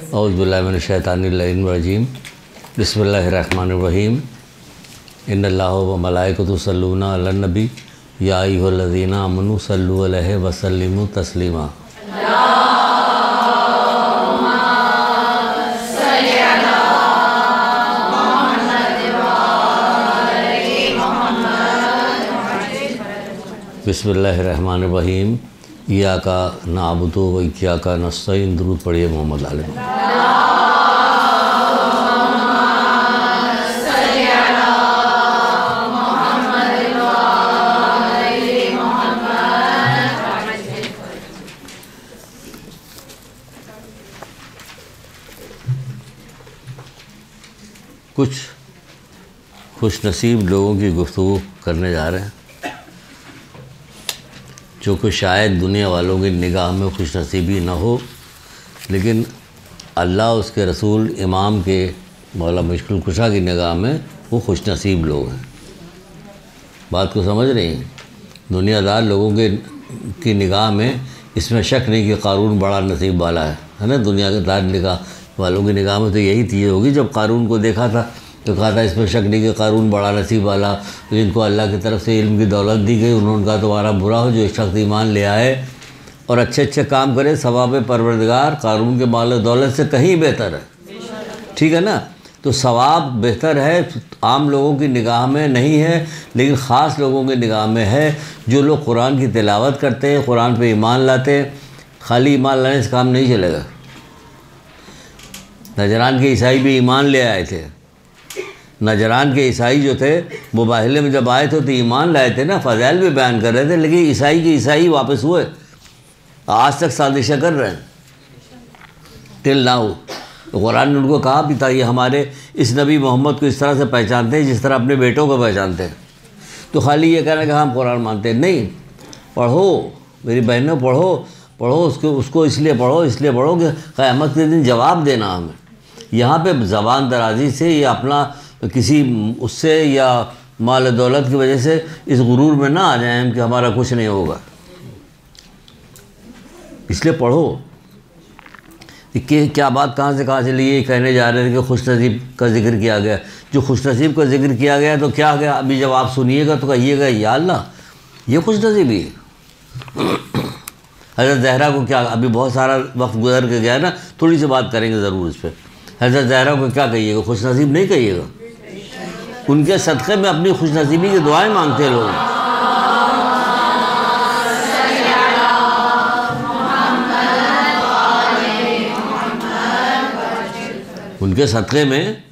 औज़ु बिल्लाहि मिनश शैतानिर रजीम बिस्मिल्लाहिर्रहमानिर्रहीम इन्नल्लाहा व मलाइकतुहु युसल्लूना अलन नबी या अय्युहल्लज़ीना आमनू सल्लु अलैहि व सल्लिमू तस्लीमा। बिस्मिल्लाहिर्रहमानिर्रहीम इय्याका नअबुदु व इय्याका नस्तईन। दुरूद पढ़िए मोहम्मद आले। कुछ खुशनसीब लोगों की गुफ्तगू करने जा रहे हैं जो कि शायद दुनिया वालों की निगाह में खुशनसीबी न हो, लेकिन अल्लाह उसके रसूल इमाम के मौला मुश्किल कुशा की निगाह में वो खुशनसीब लोग हैं। बात को समझ रही हैं? दुनियादार लोगों की निगाह में इसमें शक नहीं कि क़ारून बड़ा नसीब वाला है ना। दुनियादार निगाह वालों की निगाह में तो यही चीज़ होगी। जब क़ारून को देखा था तो कहा था इसमें शक नहीं कि क़ारून बड़ा नसीब वाला, जिनको अल्लाह की तरफ से इल्म की दौलत दी गई, उन्होंने कहा तुम्हारा बुरा हो जो शख्स ईमान ले आए और अच्छे अच्छे काम करे, सवाब परवरदिगार क़ारून के माल दौलत से कहीं बेहतर है। ठीक है ना? तो सवाब बेहतर है, आम लोगों की निगाह में नहीं है, लेकिन ख़ास लोगों की निगाह में है। जो लोग कुरान की तिलावत करते हैं, कुरान पे ईमान लाते हैं। खाली ईमान लाने से काम नहीं चलेगा। नजरान के ईसाई भी ईमान ले आए थे। नजरान के ईसाई जो थे मुबाहिले में जब आए थे तो ईमान लाए थे ना, फ़ज़ाइल भी बयान कर रहे थे, लेकिन ईसाई के ईसाई वापस हुए। आज तक साजिशें कर रहे हैं टिल नाउ। तो कुरान ने उनको कहा भी था ये हमारे इस नबी मोहम्मद को इस तरह से पहचानते हैं जिस तरह अपने बेटों को पहचानते हैं। तो खाली ये कहना कि हम कुरान मानते हैं नहीं। पढ़ो मेरी बहनों, पढ़ो उसको इसलिए पढ़ो कि क़यामत के दिन जवाब देना हमें। यहाँ पे ज़बान दराजी से या अपना किसी उससे या माल दौलत की वजह से इस गुरूर में ना आ जाएं हम कि हमारा कुछ नहीं होगा। इसलिए पढ़ो कि क्या बात कहाँ से चली। ये कहने जा रहे थे कि खुशनसीब का जिक्र किया गया। जो खुशनसीब का जिक्र किया गया तो क्या गया, अभी जब आप सुनिएगा तो कहिएगा या अल्लाह ये खुशनसीबी है। हज़रत ज़हरा को क्या, अभी बहुत सारा वक्त गुजर के गया ना, थोड़ी सी बात करेंगे ज़रूर इस पर। हज़रत ज़हरा को क्या कहिएगा, खुशनसीब नहीं कहिएगा। उनके सदक़े में अपनी खुशनसीबी की दुआएं मांगते हैं लोग। उनके सदक़े में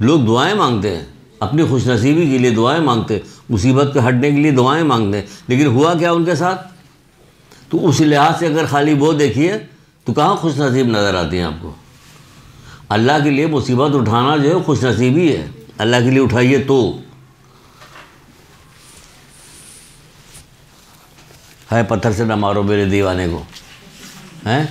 लोग दुआएं मांगते हैं, अपनी खुशनसीबी के लिए दुआएं मांगते हैं, मुसीबत के हटने के लिए दुआएं मांगते हैं। लेकिन हुआ क्या उनके साथ? तो उस लिहाज से अगर खाली वो देखिए तो कहाँ खुशनसीब नज़र आती हैं आपको। अल्लाह के लिए मुसीबत उठाना जो है खुशनसीबी है। अल्लाह के लिए उठाइए तो है पत्थर से न मारो मेरे दीवाने को। हैं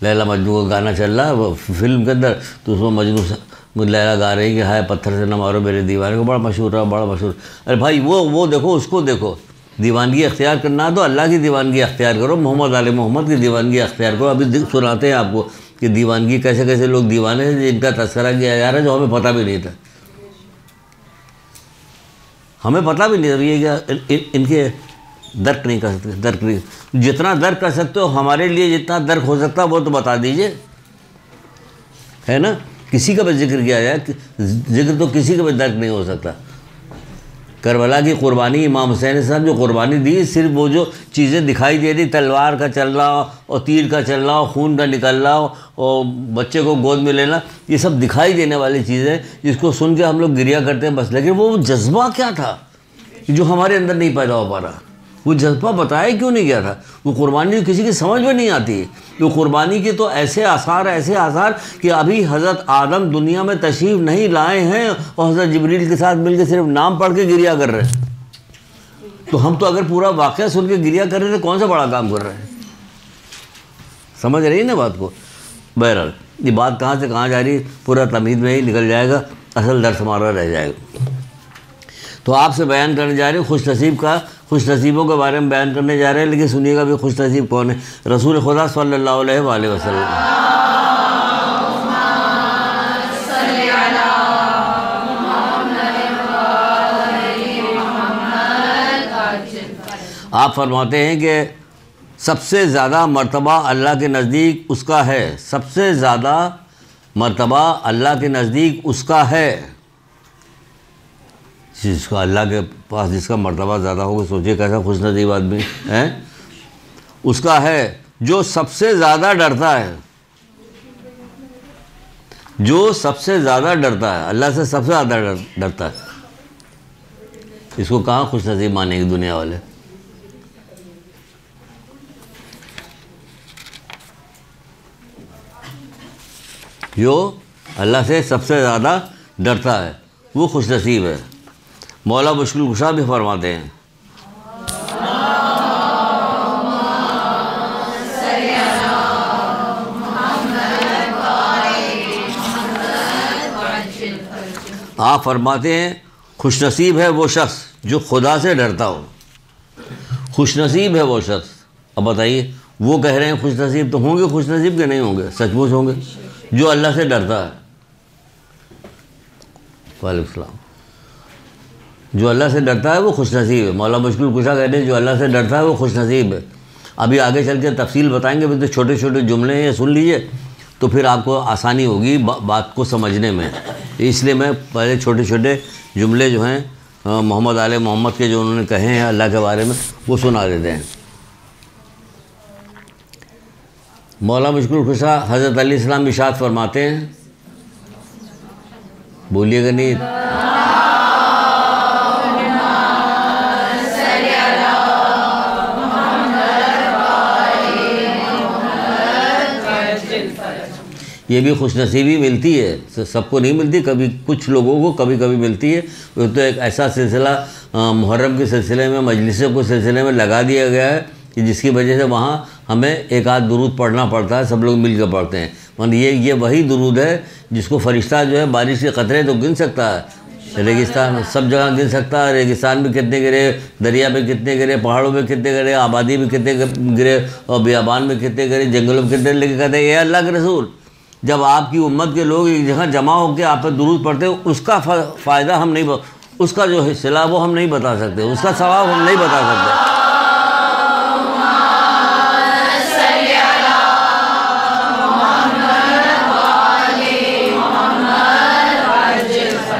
लैला मजनू का गाना चल रहा है वो फिल्म के अंदर, तो उसमें मजनू लैला गा रही कि हाय पत्थर से न मारो मेरे दीवाने को। बड़ा मशहूर है, बड़ा मशहूर। अरे भाई वो देखो, उसको देखो। दीवानगी अख्तियार करना तो अल्लाह की दीवानगी अख्तियार करो, मोहम्मद आले मोहम्मद की दीवानगी अख्तियार करो। अभी सुनाते हैं आपको कि दीवानगी कैसे कैसे लोग दीवाने हैं जिनका तस्करा किया जा रहा है, जो हमें पता भी नहीं था। हमें पता भी नहीं था ये क्या इनके दर्क नहीं कर सकते। दर्क नहीं, जितना दर्क कर सकते हो हमारे लिए जितना दर्क हो सकता है वो तो बता दीजिए, है ना। किसी का भी जिक्र किया जाए, जिक्र तो किसी का भी दर्क नहीं हो सकता। करबला की कुर्बानी, इमाम हुसैन साहब जो कुर्बानी दी, सिर्फ वो जो चीज़ें दिखाई दे रही, तलवार का चल रहा हो और तीर का चल रहा हो, खून का निकल रहा हो और बच्चे को गोद में लेना, ये सब दिखाई देने वाली चीज़ें जिसको सुन के हम लोग गिरिया करते हैं बस। लेकिन वो जज्बा क्या था जो हमारे अंदर नहीं पैदा हो पा रहा, वो जज्बा बताया क्यों नहीं गया था। वो कुर्बानी किसी की समझ में नहीं आती। तो कुर्बानी के तो ऐसे आसार कि अभी हज़रत आदम दुनिया में तशरीफ़ नहीं लाए हैं और हज़रत जिब्रील के साथ मिलकर सिर्फ नाम पढ़ के गिरिया कर रहे हैं। तो हम तो अगर पूरा वाक़या सुन के गिरिया कर रहे थे, कौन सा बड़ा काम कर रहे हैं। समझ रही है ना बात को। बहरहाल ये बात कहाँ से कहाँ जा रही है, पूरा तमीज़ में ही निकल जाएगा, असल दर्स हमारा रह जाएगा। तो आपसे बयान करने जा रहे हैं खुशनसीबों के बारे में बयान करने जा रहे हैं। लेकिन सुनिएगा भी खुशनसीब कौन है। रसूल खुदा सल्लल्लाहु अलैहि वसल्लम आप फरमाते हैं कि सबसे ज़्यादा मर्तबा अल्लाह के नज़दीक उसका है, सबसे ज़्यादा मर्तबा अल्लाह के नज़दीक उसका है। जिसका अल्लाह के पास जिसका मर्तबा ज़्यादा होगा, सोचिए कैसा खुशनसीब आदमी है। उसका है जो सबसे ज़्यादा डरता है, जो सबसे ज़्यादा डरता है, अल्लाह से सबसे ज़्यादा डरता है। इसको कहाँ खुशनसीब मानेंगे दुनिया वाले। जो अल्लाह से सबसे ज़्यादा डरता है वो खुशनसीब है। मौला मुश्किल कुशा भी फरमाते हैं, आप फरमाते हैं खुशनसीब है वो शख्स जो खुदा से डरता हो। खुशनसीब है वो शख्स। अब बताइए, वो कह रहे हैं खुशनसीब, तो होंगे खुशनसीब के नहीं होंगे? सचमुच होंगे। जो अल्लाह से डरता है, वालेकुम सलाम, जो अल्लाह से डरता है वो खुशनसीब है। मौला मुश्किल कुशा कहते हैं जो अल्लाह से डरता है वो खुशनसीब है। अभी आगे चल के तफसील बताएंगे, फिर तो छोटे छोटे जुमले हैं, सुन लीजिए तो फिर आपको आसानी होगी बात को समझने में। इसलिए मैं पहले छोटे छोटे जुमले जो हैं मोहम्मद आले मोहम्मद के जो उन्होंने कहे हैं अल्लाह के बारे में वो सुना देते हैं। मौला मुश्किल कुशा हज़रत अली सलाम इरशाद फरमाते हैं, बोलिएगा नहीं, ये भी खुशनसीबी मिलती है, सबको नहीं मिलती, कभी कुछ लोगों को कभी कभी मिलती है। वो तो एक ऐसा सिलसिला मुहर्रम के सिलसिले में, मजलिसों के सिलसिले में लगा दिया गया है कि जिसकी वजह से वहाँ हमें एक आध दुरूद पढ़ना पड़ता है, सब लोग मिल कर पढ़ते हैं। मतलब ये वही दुरूद है जिसको फरिश्ता जो है बारिश के कतरे तो गिन सकता है, रेगिस्तान सब जगह गिन सकता है। रेगिस्तान में कितने गिरे, दरिया में कितने गिरे, पहाड़ों में कितने गिरे, आबादी में कितने गिरे और बियाबान में कितने गिरे, जंगलों में कितने, लेके कहते हैं ये अल्लाह के रसूल, जब आपकी उम्मत के लोग एक जगह जमा होकर आप पर दुरूद पढ़ते हो, उसका फ़ायदा हम नहीं, उसका जो हिस्सा वो हम नहीं बता सकते, उसका सवाब हम नहीं बता सकते।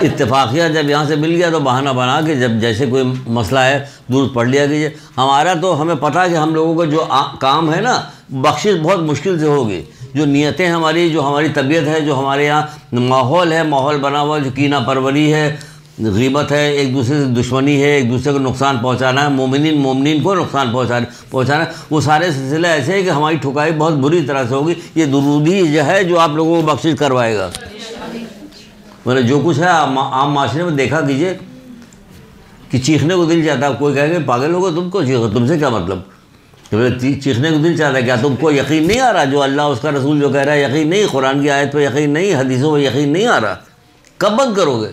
इत्तेफाकिया जब यहाँ से मिल गया तो बहाना बना के जब जैसे कोई मसला है दुरूद पढ़ लिया कीजिए। हमारा तो हमें पता है कि हम लोगों का जो काम है ना, बख्शिश बहुत मुश्किल से होगी। जो नियतें हमारी, जो हमारी तबीयत है, जो हमारे यहाँ माहौल है, माहौल बना हुआ, जो कीना परवरी है, ग़ीबत है, एक दूसरे से दुश्मनी है, एक दूसरे को नुकसान पहुँचाना है, मोमिनीन को नुकसान पहुँचाना, वो सारे सिलसिले ऐसे हैं कि हमारी ठुकाई बहुत बुरी तरह से होगी। ये दुरूद ही जो है जो आप लोगों को बख्शिश करवाएगा। मतलब जो कुछ है आम माशरे में देखा कीजिए कि चीखने को दिल चाहता है, कोई कहेगा पागल होगा तुमको, चीखो, तुमसे क्या मतलब, चीखने को दिल चाहता है। क्या तुमको यकीन नहीं आ रहा जो अल्लाह उसका रसूल जो कह रहा है, यकीन नहीं, कुरान की आयत पे यकीन नहीं, हदीसों पे यकीन नहीं आ रहा, कब बंद करोगे?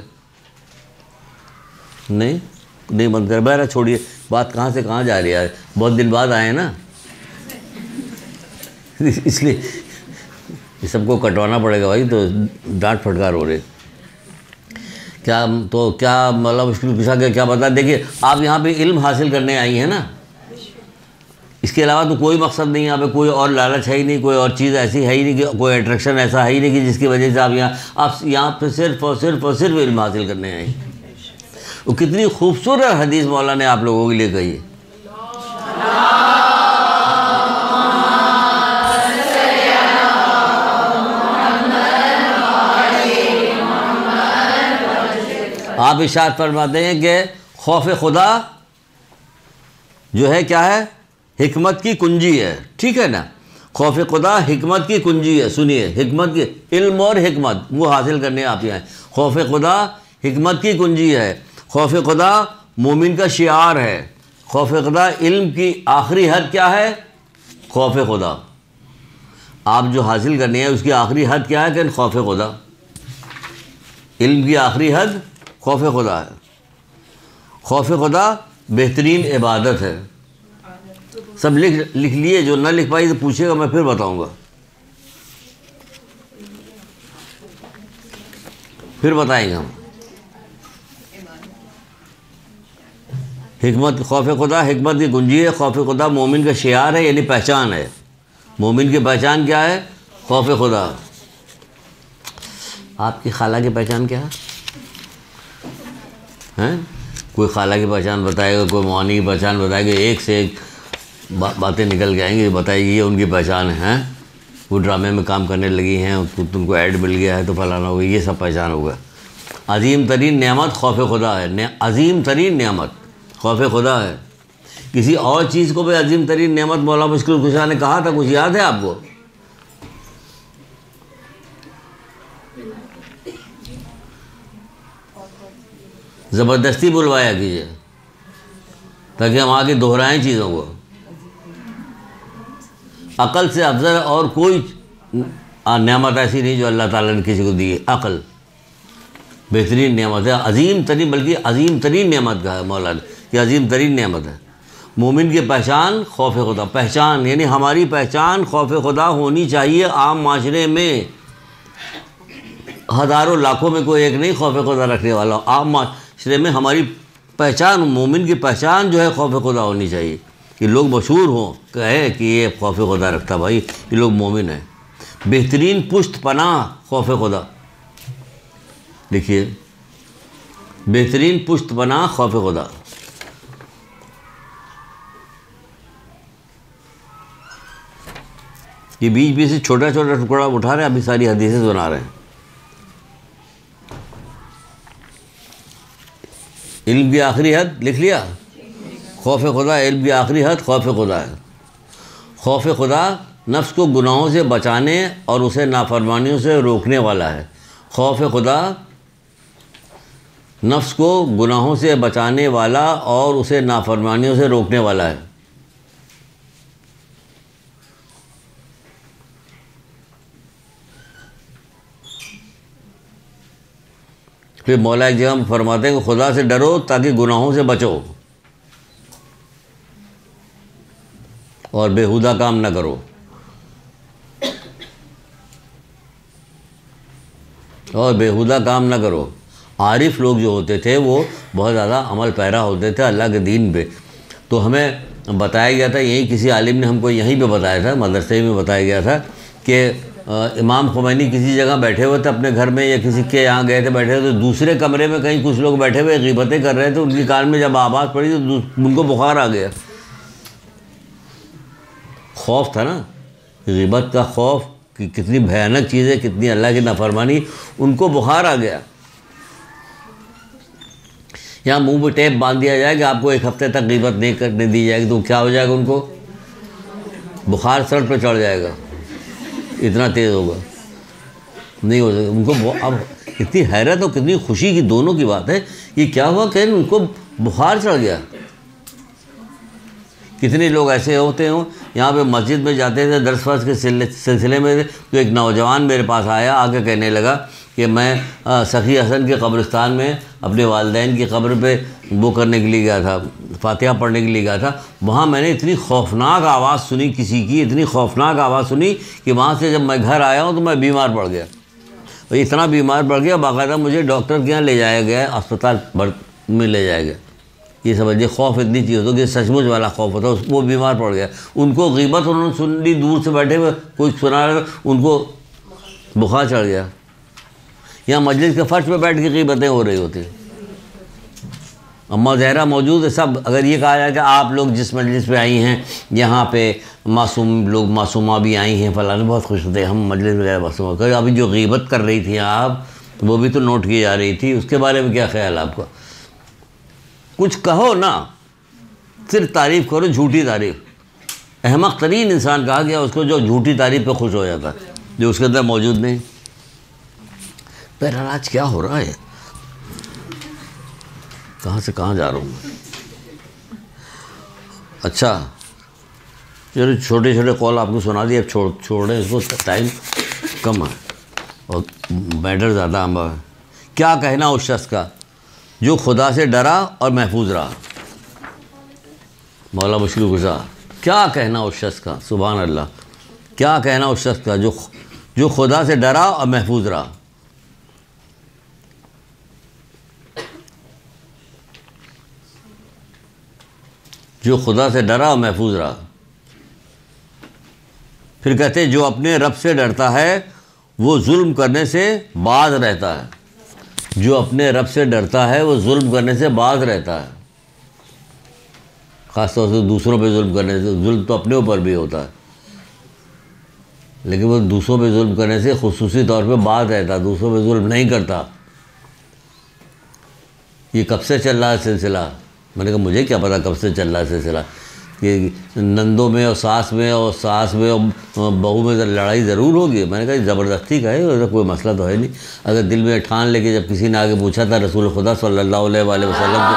नहीं बंद कर, बहरा छोड़िए, बात कहाँ से कहाँ जा रही है, बहुत दिन बाद आए ना इसलिए ये सबको कटवाना पड़ेगा भाई, तो डांट फटकार हो रही। क्या मतलब मुश्किल कुशा के क्या बता। देखिए आप यहाँ पे इल्म हासिल करने आई हैं ना, इसके अलावा तो कोई मकसद नहीं, यहाँ पे कोई और लालच है ही नहीं, कोई और चीज़ ऐसी है ही नहीं, कि कोई अट्रैक्शन ऐसा है ही नहीं कि जिसकी वजह से आप यहाँ पे सिर्फ और सिर्फ इल्म हासिल करने आई। वो कितनी खूबसूरत हदीस मौला ने आप लोगों के लिए कही है। आप इरशाद फरमाते हैं कि खौफ खुदा जो है क्या है, हिकमत की कुंजी है, ठीक है ना। खौफ खुदा हिकमत की कुंजी है। सुनिए, हिकमत की, इल्म और हिकमत वो हासिल करने आप यहाँ। खौफ खुदा हिकमत की कुंजी है। खौफ खुदा मोमिन का शिआर है। खौफ खुदा इल्म की आखिरी हद क्या है? खौफ खुदा। आप जो हासिल करनी है उसकी आखिरी हद क्या है? कि खौफ खुदा। इल्म की आखिरी हद खौफ खुदा है। खौफ खुदा बेहतरीन इबादत है। सब लिख लिए, जो ना लिख पाई तो पूछेगा, मैं फिर बताऊंगा, फिर बताएंगे हम। हिकमत खौफ खुदा हिकमत की कुंजी है। खौफ खुदा मोमिन का शियार है, यानी पहचान है। मोमिन की पहचान क्या है? खौफ खुदा। आपकी खाला की पहचान क्या है? हैं? कोई खाला की पहचान बताएगा, कोई मौनी की पहचान बताएगा, एक से एक बातें निकल के आएंगी, बताएगी ये उनकी पहचान है। हैं? वो ड्रामे में काम करने लगी हैं, तुमको ऐड मिल गया है तो फलाना होगा, ये सब पहचान होगा। अजीम तरीन नेमत खौफ खुदा है। अजीम तरीन नेमत खौफ खुदा है। किसी और चीज़ को भी अजीम तरीन नेमत मौला मुश्किल कुशा ने कहा था, कुछ याद है आपको? ज़बरदस्ती बुलवाया कीजिए ताकि हम आगे दोहराएं चीज़ों को। अकल से अफजल और कोई नेमत ऐसी नहीं जो अल्लाह ताला ने किसी को दी है। अकल बेहतरीन नेमत है, अजीम तरीन, बल्कि अजीम तरीन नेमत का है मौला ने, कि अजीम तरीन नेमत है। मोमिन की पहचान खौफ खुदा। पहचान यानी हमारी पहचान खौफ खुदा होनी चाहिए। आम माशरे में हज़ारों लाखों में कोई एक नहीं खौफ खुदा रखने वाला। आम माशरे में हमारी पहचान, मोमिन की पहचान जो है खौफ खुदा होनी चाहिए, कि लोग मशहूर हों, कहे कि ये खौफ खुदा रखता, भाई ये लोग मोमिन हैं। बेहतरीन पुश्त पनाह खौफ खुदा। देखिए, बेहतरीन पुश्त पनाह खौफ खुदा। ये बीच बीच से छोटा छोटा टुकड़ा उठा रहे हैं, अभी सारी हदीसें सुना रहे हैं। इल्म की आखिरी हद लिख लिया, खौफ खुदा। इल्म की आखिरी हद खौफ खुदा है। खौफ खुदा नफ्स को गुनाहों से बचाने और उसे नाफरमानियों से रोकने वाला है। खौफ खुदा नफ्स को गुनाहों से बचाने वाला और उसे नाफरमानियों से रोकने वाला है। फिर मौला एक जगह फरमाते हैं कि खुदा से डरो ताकि गुनाहों से बचो और बेहुदा काम ना करो। और बेहुदा काम ना करो। आरिफ लोग जो होते थे वो बहुत ज़्यादा अमल पैरा होते थे अल्लाह के दीन पे। तो हमें बताया गया था, यही किसी आलिम ने हमको यहीं पे बताया था, मदरसे में बताया गया था कि इमाम खुमैनी किसी जगह बैठे हुए थे अपने घर में या किसी के यहाँ गए थे, बैठे थे, तो दूसरे कमरे में कहीं कुछ लोग बैठे हुए ग़ीबतें कर रहे थे। उनकी कान में जब आवाज़ पड़ी तो उनको बुखार आ गया। खौफ था ना, ग़ीबत का खौफ कि कितनी भयानक चीज़ है, कितनी अल्लाह की नाफरमानी। उनको बुखार आ गया। यहाँ मुंह पे टेप बांध दिया जाए कि आपको एक हफ्ते तक ग़ीबत नहीं करने दी जाएगी, तो क्या हो जाएगा? उनको बुखार सर पे चढ़ जाएगा, इतना तेज़ होगा, नहीं हो सकता उनको। अब इतनी हैरत और कितनी खुशी की दोनों की बात है कि क्या हुआ कि उनको बुखार चढ़ गया। कितने लोग ऐसे होते हों, यहाँ पे मस्जिद में जाते थे दर्स वर्स के सिलसिले में, तो एक नौजवान मेरे पास आया, आके कहने लगा कि मैं सखी हसन के कब्रिस्तान में अपने वालिदैन की कब्र पे वो करने के लिए गया था, फातिहा पढ़ने के लिए गया था। वहाँ मैंने इतनी खौफनाक आवाज़ सुनी किसी की, इतनी खौफनाक आवाज़ सुनी कि वहाँ से जब मैं घर आया हूँ तो मैं बीमार पड़ गया। और इतना बीमार पड़ गया, बाकायदा मुझे डॉक्टर के यहाँ ले जाया गया, अस्पताल में ले जाया गया। ये समझिए खौफ इतनी चीज़ होती है कि सचमुच वाला खौफ होता है। वो बीमार पड़ गया, उनको ग़ीबत उन्होंने सुन ली, दूर से बैठे हुए कोई सुना रहा, उनको बुखार चढ़ गया। यहाँ मस्जिद के फर्श पे बैठ के ग़ीबतें हो रही होती। अम्मा ज़हरा मौजूद है सब। अगर ये कहा जाए कि आप लोग जिस मजलिस पे आई हैं यहाँ पे मासूम लोग, मासूमा भी आई हैं, फलाने बहुत खुश होते हैं, हम मजलिस में गए मासूमा कर। अभी जो ग़ीबत कर रही थी आप, वो भी तो नोट की जा रही थी, उसके बारे में क्या ख्याल आपका? कुछ कहो ना, सिर्फ तारीफ़ करो, झूठी तारीफ़। अहमक तरीन इंसान कहा गया उसको जो झूठी तारीफ़ पे खुश हो जाता है, जो उसके अंदर मौजूद नहीं। बहरहाल आज क्या हो रहा है, कहाँ से कहाँ जा रहा हूँ। अच्छा चलो, छोटे छोटे कॉल आपको सुना दिए, अब छोड़ रहे इसको, टाइम कम है और मैटर ज़्यादा आम है। क्या कहना उस शख्स का जो खुदा से डरा और महफूज रहा? मौला मुश्किल गुज़ा। क्या कहना उस शख्स का, सुभान अल्लाह, क्या कहना उस शख्स का जो खुदा से डरा और महफूज रहा। जो खुदा से डरा और महफूज रहा। फिर कहते हैं जो अपने रब से डरता है वो जुल्म करने से बाज रहता है। जो अपने रब से डरता है वो जुल्म करने से बाज रहता है। ख़ास तौर से दूसरों पे जुल्म करने से। जुल्म तो अपने ऊपर भी होता है, लेकिन वो दूसरों पे जुल्म करने से खुसूसी तौर पे बाज रहता है, दूसरों पे जुल्म नहीं करता। ये कब से चल रहा है सिलसिला? मैंने कहा मुझे क्या पता कब से चल रहा है सिलसिला। कि नंदों में और सास में और बहू में लड़ाई ज़रूर होगी। मैंने कहा ज़बरदस्ती का है, ऐसा कोई मसला तो है नहीं। अगर दिल में ठान लेके, जब किसी ने आगे पूछा था रसूल खुदा सल्लल्लाहु अलैहि वसल्लम को,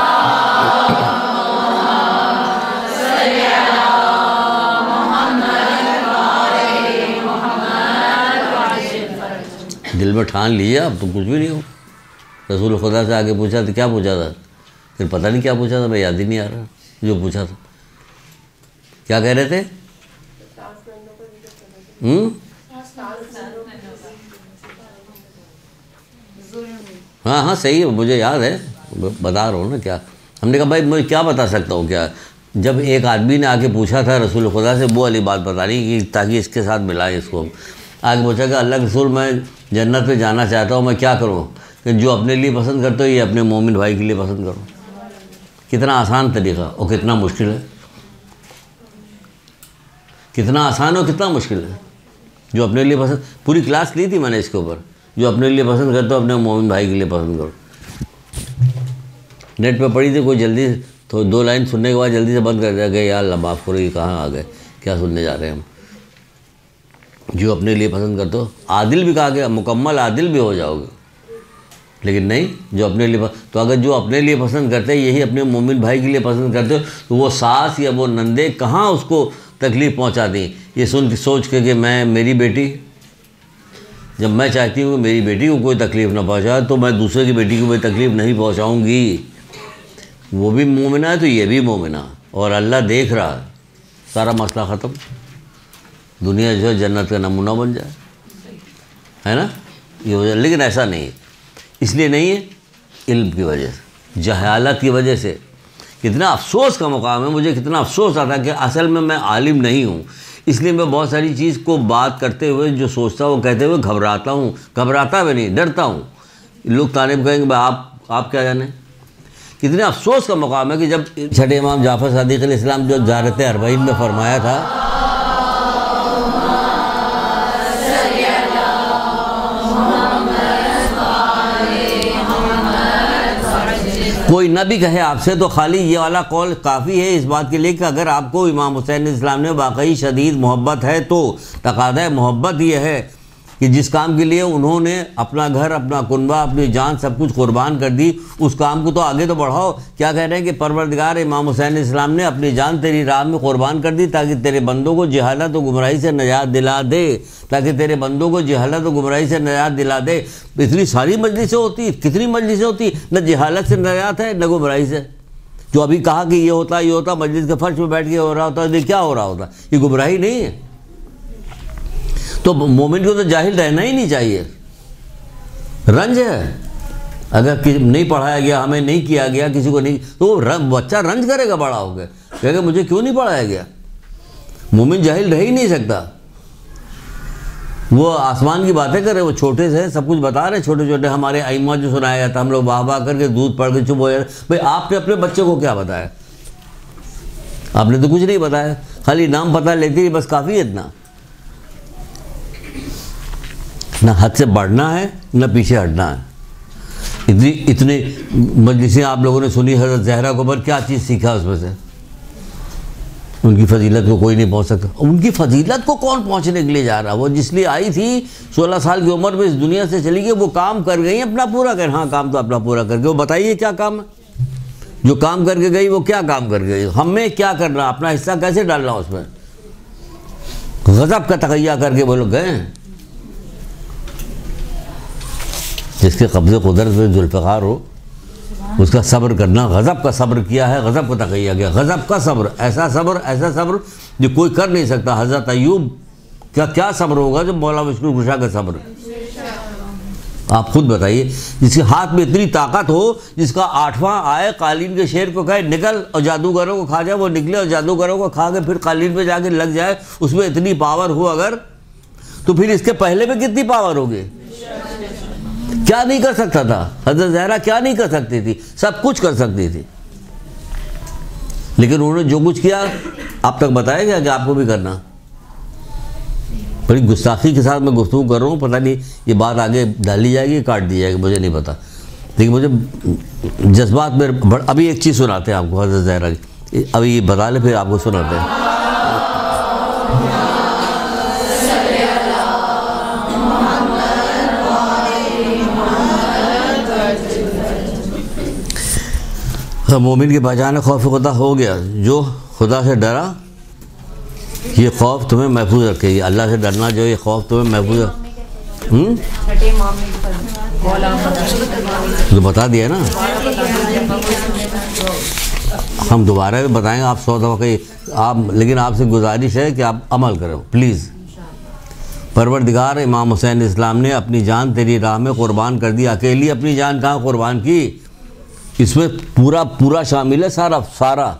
दिल में ठान लीजिए आप तो कुछ भी नहीं हो। रसूल खुदा से आगे पूछा तो क्या पूछा था? फिर पता नहीं क्या पूछा था, मैं याद ही नहीं आ रहा जो पूछा था। क्या कह रहे थे? हाँ हाँ सही है, मुझे याद है, बता रहा हूँ ना क्या। हमने कहा भाई मैं क्या बता सकता हूँ क्या। जब एक आदमी ने आके पूछा था रसूल खुदा से वो वाली बात बतानी कि ताकि इसके साथ मिलाएं इसको। आगे पूछा कि अल्लाह के रसूल मैं जन्नत में जाना चाहता हूँ, मैं क्या करूँ? कि जो अपने लिए पसंद करते हो ये अपने मोमिन भाई के लिए पसंद करो। कितना आसान तरीका और कितना मुश्किल है। कितना आसान और कितना मुश्किल है। जो अपने लिए पसंद, पूरी क्लास ली थी मैंने इसके ऊपर। जो अपने लिए पसंद करते हो अपने मोमिन भाई के लिए पसंद करो। नेट पे पढ़ी थी, कोई जल्दी तो 2 लाइन सुनने के बाद जल्दी से बंद कर गए, यार अल्लाह माफ़ करो ये कहाँ आ गए, क्या सुनने जा रहे हैं हम। जो अपने लिए पसंद करते हो, आदिल भी कहा गया, मुकम्मल आदिल भी हो जाओगे। लेकिन नहीं, जो अपने लिए तो अगर जो अपने लिए पसंद करते हैं यही अपने मोमिन भाई के लिए पसंद करते हो, तो वो सास या वो नंदे कहाँ उसको तकलीफ़ पहुँचा दी। ये सोच के कि मैं, मेरी बेटी, जब मैं चाहती हूँ कि मेरी बेटी को कोई तकलीफ़ ना पहुँचाए तो मैं दूसरे की बेटी को कोई तकलीफ़ नहीं पहुँचाऊँगी। वो भी मोमिना है तो ये भी मोमिना, और अल्लाह देख रहा है, सारा मसला ख़त्म। दुनिया जो है जन्नत का नमूना बन जाए, है ना ये वजह। लेकिन ऐसा नहीं है, इसलिए नहीं है, इल्म की वजह से, जहालत की वजह से। कितना अफसोस का मुकाम है, मुझे कितना अफसोस आता है कि असल में मैं आलिम नहीं हूँ, इसलिए मैं बहुत सारी चीज़ को बात करते हुए जो सोचता हूँ कहते हुए घबराता हूँ। घबराता भी नहीं, डरता हूँ। लोग तारीफ कहेंगे भाई आप क्या जाने। कितने अफसोस का मुकाम है कि जब छठे इमाम जाफ़र सादिक़ अलैहिस्सलाम जो ज़ारत अरबईन में फरमाया था, कोई नबी कहे आपसे तो खाली ये वाला कौल काफ़ी है इस बात के लिए कि अगर आपको इमाम हुसैन इस्लाम ने वाकई शदीद मोहब्बत है तो तकादा मोहब्बत ये है कि जिस काम के लिए उन्होंने अपना घर, अपना कुनबा, अपनी जान सब कुछ कुर्बान कर दी, उस काम को तो आगे तो बढ़ाओ। क्या कह रहे हैं कि परवरदिगार इमाम हुसैन इस्लाम ने अपनी जान तेरी राह में कुर्बान कर दी ताकि तेरे बंदों को जहालत और गुमराही से निजात दिला दे, ताकि तेरे बंदों को जहालत और गुमराही से निजात दिला दे। इतनी सारी मजलिसें होती, कितनी मजलिसें होती, न जहालत से निजात है न गुमराही से। जो अभी कहा कि ये होता मजलिस के फर्श में बैठ के हो रहा होता, ये क्या हो रहा होता? ये गुमराही नहीं है। तो मोमिन को तो जाहिल रहना ही नहीं चाहिए। रंज है, अगर नहीं पढ़ाया गया, हमें नहीं किया गया, किसी को नहीं, तो बच्चा रंज करेगा बड़ा हो गया, कहेगा मुझे क्यों नहीं पढ़ाया गया। मोमिन जाहिल रह ही नहीं सकता। वो आसमान की बातें कर रहे, वो छोटे से सब कुछ बता रहे, छोटे छोटे हमारे आइम्मा जो सुनाया जाता, हम लोग वाह वाह करके दूध पढ़ के चुप हो जाए। भाई आपने अपने बच्चे को क्या बताया? आपने तो कुछ नहीं बताया, खाली नाम पता लेती बस काफ़ी है। इतना ना हद से बढ़ना है ना पीछे हटना है। इतने मजलिसें आप लोगों ने सुनी हज़रत ज़हरा को, पर क्या चीज़ सीखा उसमें से? उनकी फजीलत को कोई नहीं पहुंच सकता। उनकी फजीलत को कौन पहुंचने के लिए जा रहा? वो जिसलिए आई थी 16 साल की उम्र में इस दुनिया से चली गई, वो काम कर गई अपना पूरा कर। हाँ काम तो अपना पूरा करके, वो बताइए क्या काम है जो काम करके गई? वो क्या काम करके गई? हमें क्या करना, अपना हिस्सा कैसे डालना उसमें? गज़ब का तकैया करके वो लोग गए। जिसके कब्ज़े कुदरत में जुल्फ़िकार हो उसका सब्र करना, गज़ब का सब्र किया है, गज़ब का तकैया किया, गज़ब का सब्र, ऐसा सब्र जो कोई कर नहीं सकता। हज़रत अय्यूब क्या सब्र होगा जो मौला मुश्किल कुशा का सब्र। आप खुद बताइए, जिसके हाथ में इतनी ताकत हो, जिसका 8वां आए कालीन के शेर को कहे निकल और जादूगरों को खा जाए, वो निकले और जादूगरों को खा के फिर कालीन पे जाके लग जाए, उसमें इतनी पावर हो अगर, तो फिर इसके पहले में कितनी पावर होगी? क्या नहीं कर सकता था हज़रत ज़हरा? क्या नहीं कर सकती थी? सब कुछ कर सकती थी, लेकिन उन्होंने जो कुछ किया आप तक बताया गया कि आपको भी करना। बड़ी गुस्ताखी के साथ मैं गुफ्तगू कर रहा हूँ, पता नहीं ये बात आगे डाली जाएगी, काट दी जाएगी, मुझे नहीं पता, लेकिन मुझे जज्बात में अभी एक चीज़ सुनाते हैं आपको हज़रत ज़हरा की, अभी ये बता ले फिर आपको सुनाते हैं। मोमिन की पहचान खौफ खुदा हो गया, जो खुदा से डरा ये खौफ तुम्हें महफूज रखेगी। अल्लाह से डरना जो ये खौफ तुम्हें महफूज, तो बता दिया ना, हम दोबारा भी बताएंगे, आप 100 दफ़ा कही आप, लेकिन आपसे गुजारिश है कि आप अमल करो प्लीज़। परवरदिगार इमाम हुसैन इस्लाम ने अपनी जान तेरी राह में क़ुरबान कर दी। अकेली अपनी जान कहाँ क़ुरबान की? इसमें पूरा शामिल है, सारा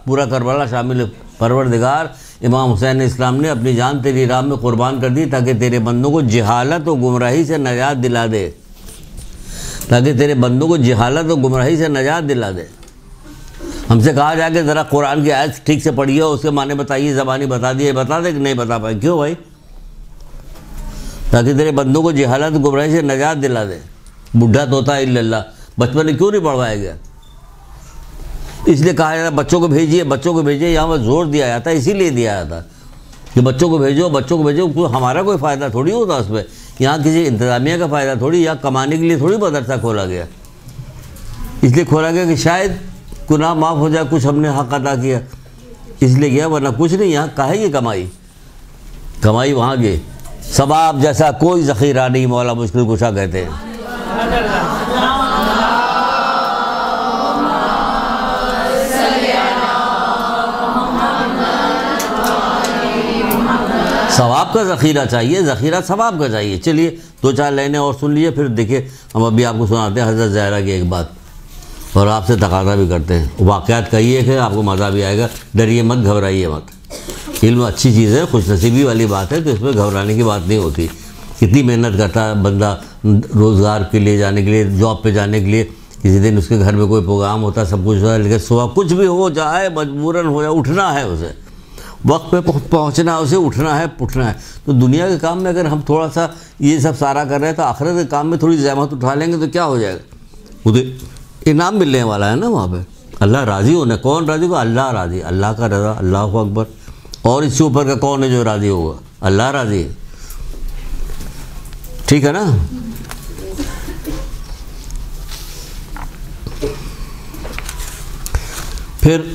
पूरा करबला शामिल है। परवरदिगार इमाम हुसैन इस्लाम ने अपनी जान तेरी राह में क़ुरबान कर दी ताकि तेरे बंदों को जहालत और गुमराही से नजात दिला दे, ताकि तेरे बंदों को जहालत और गुमराही से नजात दिला दे। हमसे कहा जाए कि ज़रा कुरान की आयत ठीक से पढ़िए, उसके माने बताइए, ज़बानी बता दिए, बता दे कि नहीं बता पाए? क्यों भाई? ताकि तेरे बंदों को जहालत और गुमराही से नजात दिला दे। बुढ़ा तोता इल्लल्लाह बचपन में क्यों नहीं पढ़वाया गया? इसलिए कहा जाता बच्चों को भेजिए, बच्चों को भेजिए, यहाँ पर जोर दिया जाता है, इसीलिए दिया जाता कि बच्चों को भेजो, बच्चों को भेजो। क्यों? हमारा कोई फ़ायदा थोड़ी होता उसमें, यहाँ किसी इंतज़ामिया का फ़ायदा थोड़ी, यहाँ कमाने के लिए थोड़ी मदरसा खोला गया। इसलिए खोला गया कि शायद गुनाह माफ़ हो जाए, कुछ हमने हक़ अदा किया, इसलिए गया, वरना कुछ नहीं। यहाँ काहे की कमाई वहाँ गए। सवाब जैसा कोई ज़ख़ीरा नहीं, मौला मुश्किल कुशा कहते हैं। सवाब का ज़ख़ीरा चाहिए, ज़ख़ीरा सवाब का चाहिए। चलिए 2-4 लाइनें और सुन लीजिए, फिर देखिए हम अभी आपको सुनाते हैं हज़रत ज़हरा की एक बात, और आपसे तकाज़ा भी करते हैं। वाक़यात कहिए है, आपको मज़ा भी आएगा, डरिए मत, घबराइए मत। इल्म अच्छी चीज़ है, खुशनसीबी वाली बात है, तो इसमें घबराने की बात नहीं होती। कितनी मेहनत करता है बंदा रोज़गार के लिए जाने के लिए, जॉब पे जाने के लिए, किसी दिन उसके घर में कोई प्रोग्राम होता है, सब कुछ होता है, लेकिन सुबह कुछ भी हो जाए, मजबूरन हो जाए, उठना है उसे, वक्त पे पहुंचना है उसे, उठना है। तो दुनिया के काम में अगर हम थोड़ा सा ये सब सारा कर रहे हैं, तो आखिरत के काम में थोड़ी ज़हमत उठा लेंगे तो क्या हो जाएगा? उधर इनाम मिलने वाला है ना वहाँ पे। अल्लाह राज़ी होना, कौन राज़ी होगा? अल्लाह राज़ी, अल्लाह का रज़ा, अल्लाह अकबर। और इससे ऊपर का कौन है जो राज़ी होगा? अल्लाह राज़ी है, ठीक है ना? फिर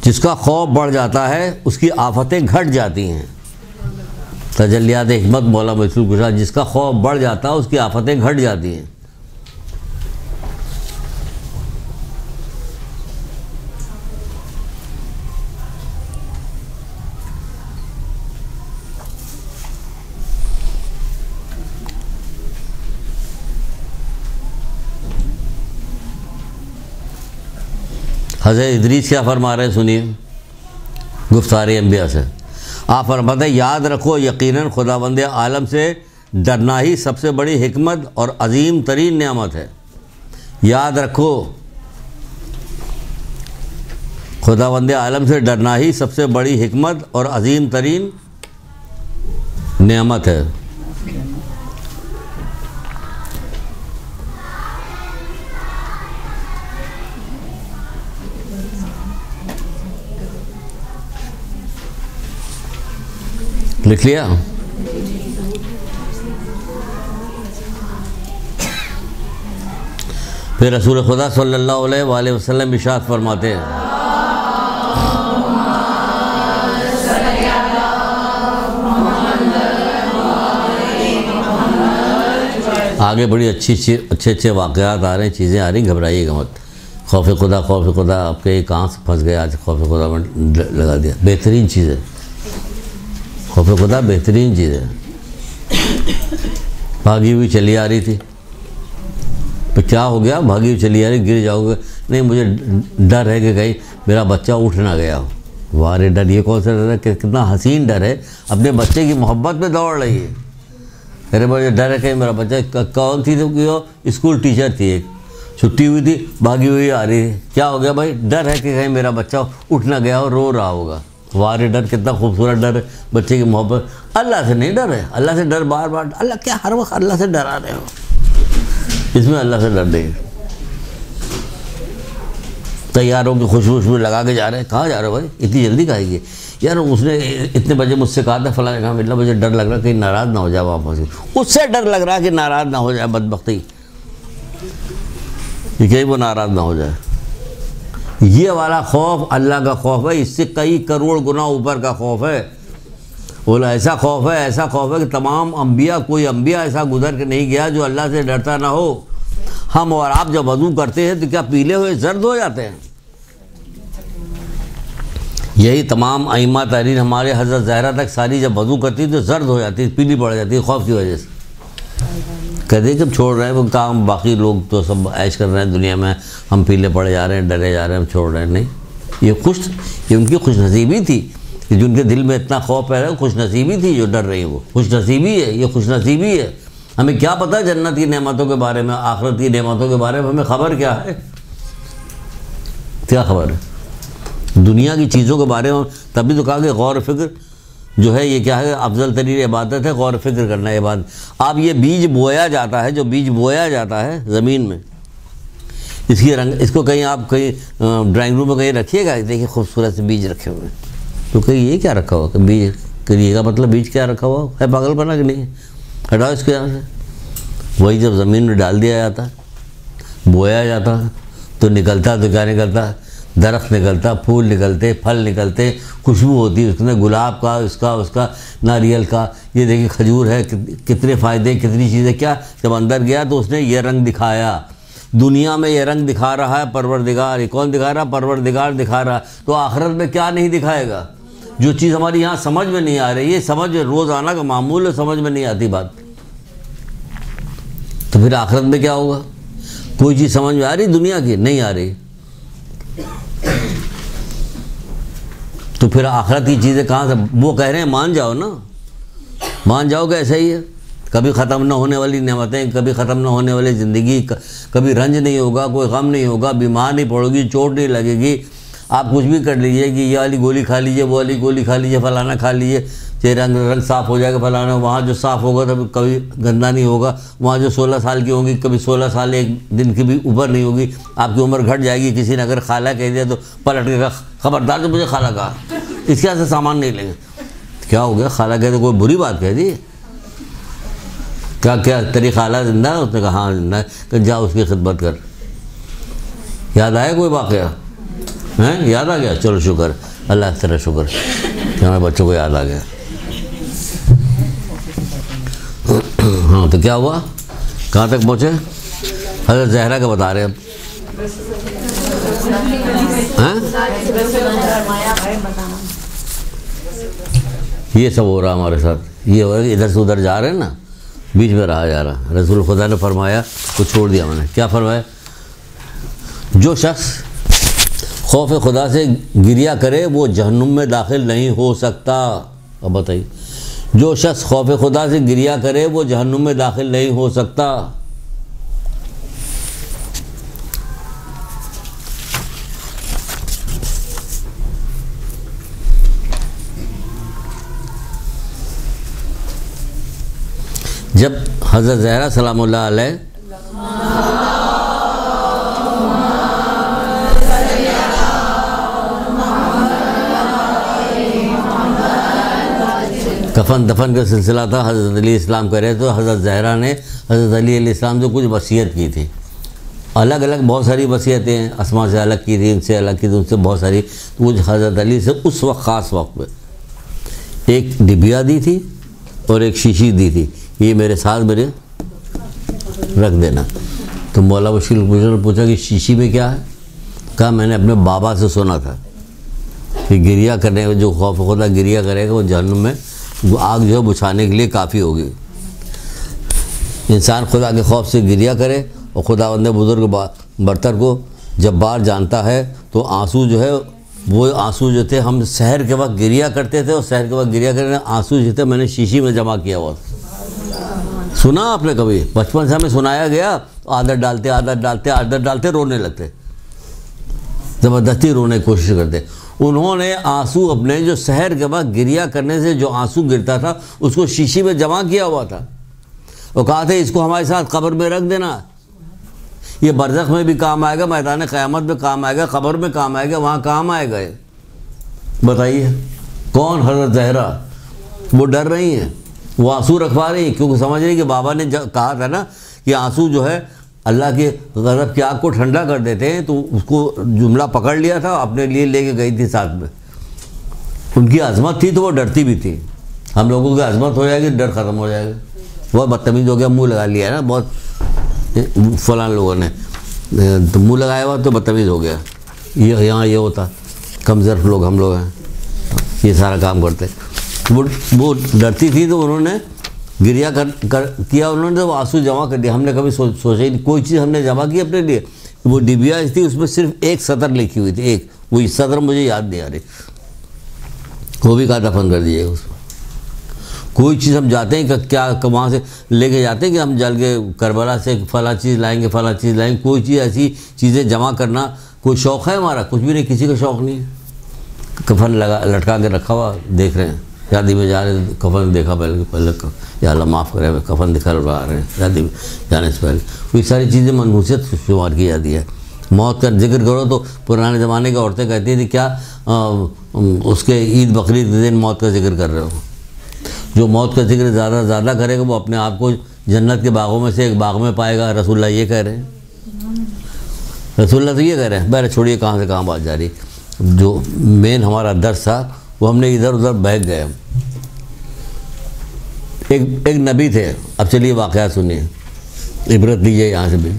जिसका खौफ बढ़ जाता है उसकी आफतें घट जाती हैं। तजल्लियात हिकमत मौला मुश्किल कुशा, जिसका खौफ बढ़ जाता है उसकी आफतें घट जाती हैं। हज़रत इदरीस क्या फरमा रहे हैं, सुनिए गुफ्तार अंबिया से। आप फरमाते हैं, याद रखो यकीनन खुदावंद आलम से डरना ही सबसे बड़ी हिकमत और अजीम तरीन नेमत है। याद रखो खुदावंद आलम से डरना ही सबसे बड़ी हिकमत और अजीम तरीन नेमत है। लिख लिया? फिर रसूल खुदा सल्लल्लाहु अलैहि वसल्लम इरशाद फरमाते हैं, आगे बड़ी अच्छे वाक़यात आ रहे हैं, चीज़ें आ रही, घबराइएगा मत। खौफ खुदा आपके कहाँ से फंस गए? आज खौफ खुदा में लगा दिया। बेहतरीन चीज़ है खौफ खुदा, बेहतरीन चीज़ है। भागी हुई चली आ रही थी। तो क्या हो गया? भागी हुई चली आ रही, गिर जाओगे? नहीं, मुझे डर है कि कहीं मेरा बच्चा उठ ना गया हो। वाह रे डर, ये कौन सा डर है? कितना हसीन डर है, अपने बच्चे की मोहब्बत में दौड़ रही है। अरे मुझे डर है कहीं मेरा बच्चा, कौन थी तो कि स्कूल टीचर थी, एक छुट्टी हुई थी, भागी हुई आ रही थी। क्या हो गया भाई? डर है कि कहीं मेरा बच्चा उठ ना गया हो, रो रहा होगा। वाह रे डर, कितना खूबसूरत डर है, बच्चे की मोहब्बत। अल्लाह से नहीं डर है, अल्लाह से डर बार बार, अल्लाह क्या हर वक्त अल्लाह से डरा रहे हो? इसमें अल्लाह से डर नहीं। तैयारों की खुशबू लगा के जा रहे हैं। कहाँ जा रहे हो भाई? इतनी जल्दी खाएगी यार? उसने इतने बजे मुझसे कहा था फलाने कहा, मतलब मुझे डर लग रहा कहीं नाराज़ ना हो जाए वापस। उससे डर लग रहा कि नाराज़ ना हो जाए, बदबख्ती कि कहीं वो नाराज़ ना हो जाए। ये वाला खौफ अल्लाह का खौफ है, इससे कई करोड़ गुना ऊपर का खौफ है। बोला ऐसा खौफ है, ऐसा खौफ है कि तमाम अम्बिया, कोई अम्बिया ऐसा गुजर के नहीं गया जो अल्लाह से डरता ना हो। हम और आप जब वज़ू करते हैं तो क्या पीले हुए जर्द हो जाते हैं? यही तमाम अइम्मा तहरीर हमारे हज़रत ज़हरा तक सारी जब वज़ू करती तो जर्द हो जाती, पीली पड़ जाती खौफ की वजह से। कहते जब छोड़ रहे हैं वो काम, बाकी लोग तो सब ऐश कर रहे हैं दुनिया में, हम पीले पड़े जा रहे हैं, डरे जा रहे हैं, हम छोड़ रहे हैं। नहीं, ये उनकी खुशनसीबी थी कि जिनके दिल में इतना खौफ है, खुशनसीबी थी जो डर रही है। वो खुशनसीबी है, ये खुशनसीबी है। हमें क्या पता जन्नत की नेमतों के बारे में, आखिरत की नेमतों के बारे में हमें खबर क्या है? क्या खबर है? दुनिया की चीज़ों के बारे में तभी तो कहा कि गौर फिक्र जो है ये क्या है? अफजल तरीन इबादत है, गौर फिक्र करना है इबादत। अब ये बीज बोया जाता है, जो बीज बोया जाता है ज़मीन में, इसकी रंग, इसको कहीं आप कहीं ड्राइंग रूम में कहीं रखिएगा, देखिए खूबसूरत से बीज रखे हुए हैं, तो कहीं ये क्या रखा हुआ? बीज करिएगा मतलब बीज क्या रखा हुआ है? पागल बना कि नहीं? हटाओ इसको यहाँ से। वही जब ज़मीन में डाल दिया जाता है, बोया जाता है, तो निकलता तो क्या निकलता? दरख्त निकलता, फूल निकलते, फल निकलते, खुशबू होती है उसमें, गुलाब का, इसका उसका, नारियल का। ये देखिए खजूर है, कितने फ़ायदे, कितनी चीज़ें। क्या जब अंदर गया तो उसने ये रंग दिखाया, दुनिया में ये रंग दिखा रहा है परवरदिगार। कौन दिखा रहा? परवरदिगार दिखा रहा। तो आखिरत में क्या नहीं दिखाएगा? जो चीज़ हमारी यहाँ समझ में नहीं आ रही है, समझ रोज़ाना का मामूल है, समझ में नहीं आती बात, तो फिर आखिरत में क्या होगा? कोई चीज़ समझ में आ रही दुनिया की? नहीं आ रही। तो फिर आखिरत की चीज़ें कहाँ से? वो कह रहे हैं मान जाओ ना, मान जाओ कि ऐसा ही है। कभी ख़त्म ना होने वाली नेमतें, कभी ख़त्म ना होने वाली ज़िंदगी, कभी रंज नहीं होगा, कोई गम नहीं होगा, बीमार नहीं पड़ोगी, चोट नहीं लगेगी। आप कुछ भी कर लीजिए कि ये वाली गोली खा लीजिए, वो वाली गोली खा लीजिए, फलाना खा लीजिए, चाहे रंग साफ़ हो जाएगा फलाना। वहाँ जो साफ़ होगा तब कभी गंदा नहीं होगा। वहाँ जो 16 साल की होंगी कभी 16 साल एक दिन की भी ऊपर नहीं होगी। आपकी उम्र घट जाएगी। किसी ने अगर खाला कह दिया तो पलट के खबरदार तो मुझे खाला कहा, इसके यहाँ से सामान नहीं लेंगे। क्या हो गया? खाला कहते कोई बुरी बात कह दी? क्या क्या तेरी खाला जिंदा है? उसने कहा हाँ जिंदा है। कि जा उसकी खिदमत कर। याद आया कोई वाक़या? हैं? याद आ गया? चलो शुक्र, अल्लाह तेरा शुक्र कि हमारे बच्चों को याद आ गया। हाँ तो क्या हुआ? कहाँ तक पहुँचे? हज़रत ज़हरा का बता रहे हैं अब। ये सब हो रहा हमारे साथ। ये हो रहा है इधर से उधर जा रहे हैं ना, बीच में रहा जा रहा। रसूल खुदा ने फरमाया तो छोड़ दिया मैंने। क्या फरमाया? जो शख्स खौफ खुदा से गिरिया करे वो जहन्नुम में दाखिल नहीं हो सकता। अब बताइए, जो शख्स खौफ खुदा से गिरिया करे वो जहन्नुम में दाखिल नहीं हो सकता। जब हज़रत ज़हरा सलामुल्लाह अलैह कफन दफन का सिलसिला था, हज़रत अली इस्लाम कर रहे तो हज़रत ज़हरा ने हज़रत अली इस्लाम से कुछ वसीयत की थी। अलग अलग बहुत सारी वसीयतें हैं, अस्मा से अलग की थी, इनसे अलग की थी, उनसे बहुत सारी। तो वो हज़रत अली से उस वक्त ख़ास वक्त में एक डिबिया दी थी और एक शीशी दी थी, ये मेरे साथ मेरे रख देना। तो मौला मुश्किल ने पूछा कि शीशी में क्या है? कहा मैंने अपने बाबा से सुना था कि गिरिया करने का, जो खौफ खुदा गिरिया करेगा वो जहन्नुम में वो आग जो है बुझाने के लिए काफ़ी होगी। इंसान खुदा के खौफ से गिरिया करे और खुदावंद बुज़ुर्ग बरतर को जब बार जानता है तो आंसू जो है वो आंसू जो थे हम सहर के वक्त गिरिया करते थे और सहर के वक्त गिरिया करने आंसू जो थे मैंने शीशी में जमा किया हुआ। सुना आपने कभी? बचपन से हमें सुनाया गया तो आदत डालते रोने लगते, ज़बरदस्ती रोने की कोशिश करते। उन्होंने आंसू अपने जो सहर के वक्त गिरिया करने से जो आंसू गिरता था उसको शीशी में जमा किया हुआ था और कहा था इसको हमारे साथ कब्र में रख देना, ये बरज़ख में भी काम आएगा, मैदान क़यामत में काम आएगा, कब्र में काम आएगा, वहाँ काम आएगा। बताइए कौन? हज़रत ज़हरा। वो डर रही हैं, वो आंसू रखवा रही हैं क्योंकि समझ रही कि बाबा ने कहा था ना कि आंसू जो है अल्लाह के गज़ब की आग को ठंडा कर देते हैं, तो उसको जुमला पकड़ लिया था, अपने लिए लेके गई थी साथ में। उनकी अज़मत थी तो वो डरती भी थी। हम लोगों की अज़मत हो जाएगी, डर ख़त्म हो जाएगा। बहुत बदतमीज़ हो गया, मुँह लगा लिया ना बहुत फलां लोगों ने, तो मुँह लगाया हुआ तो बदतमीज़ हो गया। ये यहाँ ये होता, कमज़ोर लोग हम लोग हैं, ये सारा काम करते। वो डरती थी तो उन्होंने गिरिया किया, उन्होंने तो आंसू जमा कर दिया। हमने कभी सोचा ही नहीं, कोई चीज़ हमने जमा की अपने लिए। वो डिबिया थी उसमें सिर्फ एक सतर लिखी हुई थी, एक, वो सतर मुझे याद नहीं आ रही, वो भी कहा दफन कर दिए उसको। कोई चीज़ हम जाते हैं क्या वहाँ से लेके जाते हैं कि हम जल के करबला से फला चीज़ लाएंगे, फला चीज़ लाएंगे। कोई चीज़ ऐसी चीज़ें जमा करना कोई शौक़ है हमारा? कुछ भी नहीं, किसी का शौक़ नहीं है। कफन लगा लटका के रखा हुआ देख रहे हैं, शादी में जा रहे थे कफन देखा पहले या अल्लाह माफ़ करे कफन दिखा रहा रहे हैं शादी में जाने से पहले। ये सारी चीज़ें मनहूसियत शुमार की जाती है। मौत का जिक्र करो तो पुराने ज़माने की औरतें कहती थी क्या उसके ईद बकरीद के दिन मौत का जिक्र कर रहे हो। जो मौत का जिक्र ज़्यादा ज़्यादा करेगा वो अपने आप को जन्नत के बागों में से एक बाग में पाएगा। रसूलुल्लाह ये कह रहे हैं, रसूलुल्लाह तो ये कह रहे हैं। बहर छोड़िए कहाँ से कहाँ बात जा रही। जो मेन हमारा दर्स था वो हमने इधर उधर बहक गए। एक नबी थे, अब चलिए वाक़या सुनिए, इबरत लीजिए यहाँ से भी।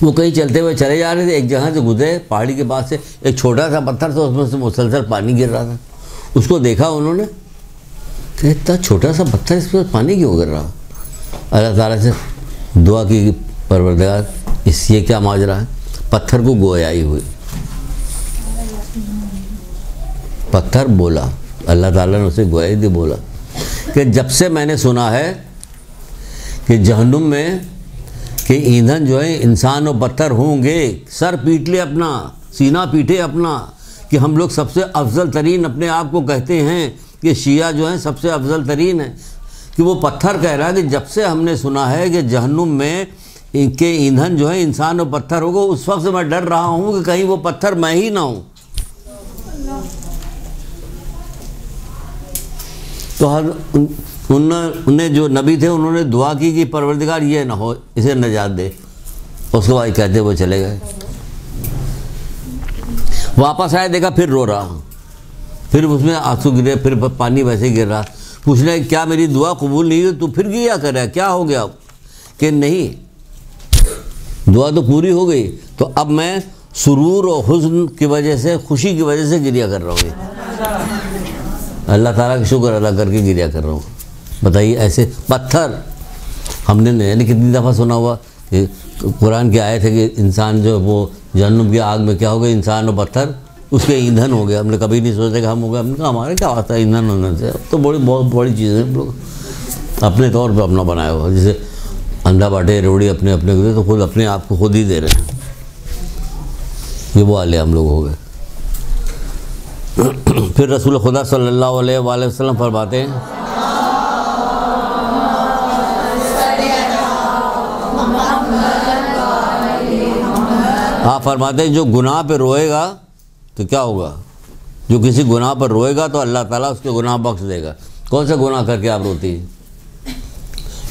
वो कहीं चलते हुए चले जा रहे थे, एक जगह से गुजरे, पहाड़ी के पास से एक छोटा सा पत्थर था, उसमें से मुसलसल पानी गिर रहा था। उसको देखा उन्होंने, इतना छोटा सा पत्थर, इस पर पानी क्यों गिर रहा। अल्लाह ताला से दुआ की, परवरदिगार इस ये क्या माजरा है। पत्थर को गोयाई हुई, पत्थर बोला, अल्लाह ताला ने उसे गोयाई दी, बोला कि जब से मैंने सुना है कि जहन्नुम में कि ईंधन जो है इंसान और पत्थर होंगे, सर पीट ले अपना, सीना पीटे अपना, कि हम लोग सबसे अफजल तरीन अपने आप को कहते हैं कि शिया जो है सबसे अफजल तरीन है, कि वो पत्थर कह रहा है कि जब से हमने सुना है कि जहन्नुम में इनके ईंधन जो है इंसान और पत्थर होगा, उस वक्त से मैं डर रहा हूँ कि कहीं वो पत्थर मैं ही ना हूँ। तो उन्हें जो नबी थे उन्होंने दुआ की कि परवरदिगार ये ना हो, इसे नजात दे। उसके बाद कहते वो चले गए। वापस आए, देखा फिर रो रहा, फिर उसमें आंसू गिरे, फिर पानी वैसे गिर रहा। पूछने क्या मेरी दुआ कबूल नहीं हुई? तू फिर गिया कर रहा है, क्या हो गया? कि नहीं, दुआ तो पूरी हो गई, तो अब मैं सुरूर और हुस्न की वजह से, खुशी की वजह से गिरिया कर रहा हूँ। अल्लाह ताला का शुक्र अदा करके गिरिया कर रहा हूँ। बताइए, ऐसे पत्थर हमने यानी कितनी दफ़ा सुना हुआ कि कुरान की आयत है कि इंसान जो वो जहन्नुम की आग में क्या हो गया, इंसान और पत्थर उसके ईंधन हो गया। हमने कभी नहीं सोचा कि हम हो गए। हमने कहा हमारे क्या आता है ईंधन होने से, तो बहुत बड़ी चीज़ है। हम लोग अपने तौर पर अपना बनाया हुआ, जैसे अंडा बाटे रोड़ी अपने अपने तो खुद अपने आप को खुद ही दे रहे हैं। ये वो वाले हम लोग हो गए। फिर रसूल खुदा सल्लल्लाहु अलैहि वसल्लम फरमाते हैं, आप फरमाते हैं जो गुनाह पे रोएगा तो क्या होगा? जो किसी गुनाह पर रोएगा तो अल्लाह ताला उसके गुनाह बख्श देगा। कौन सा गुनाह करके आप रोती हैं?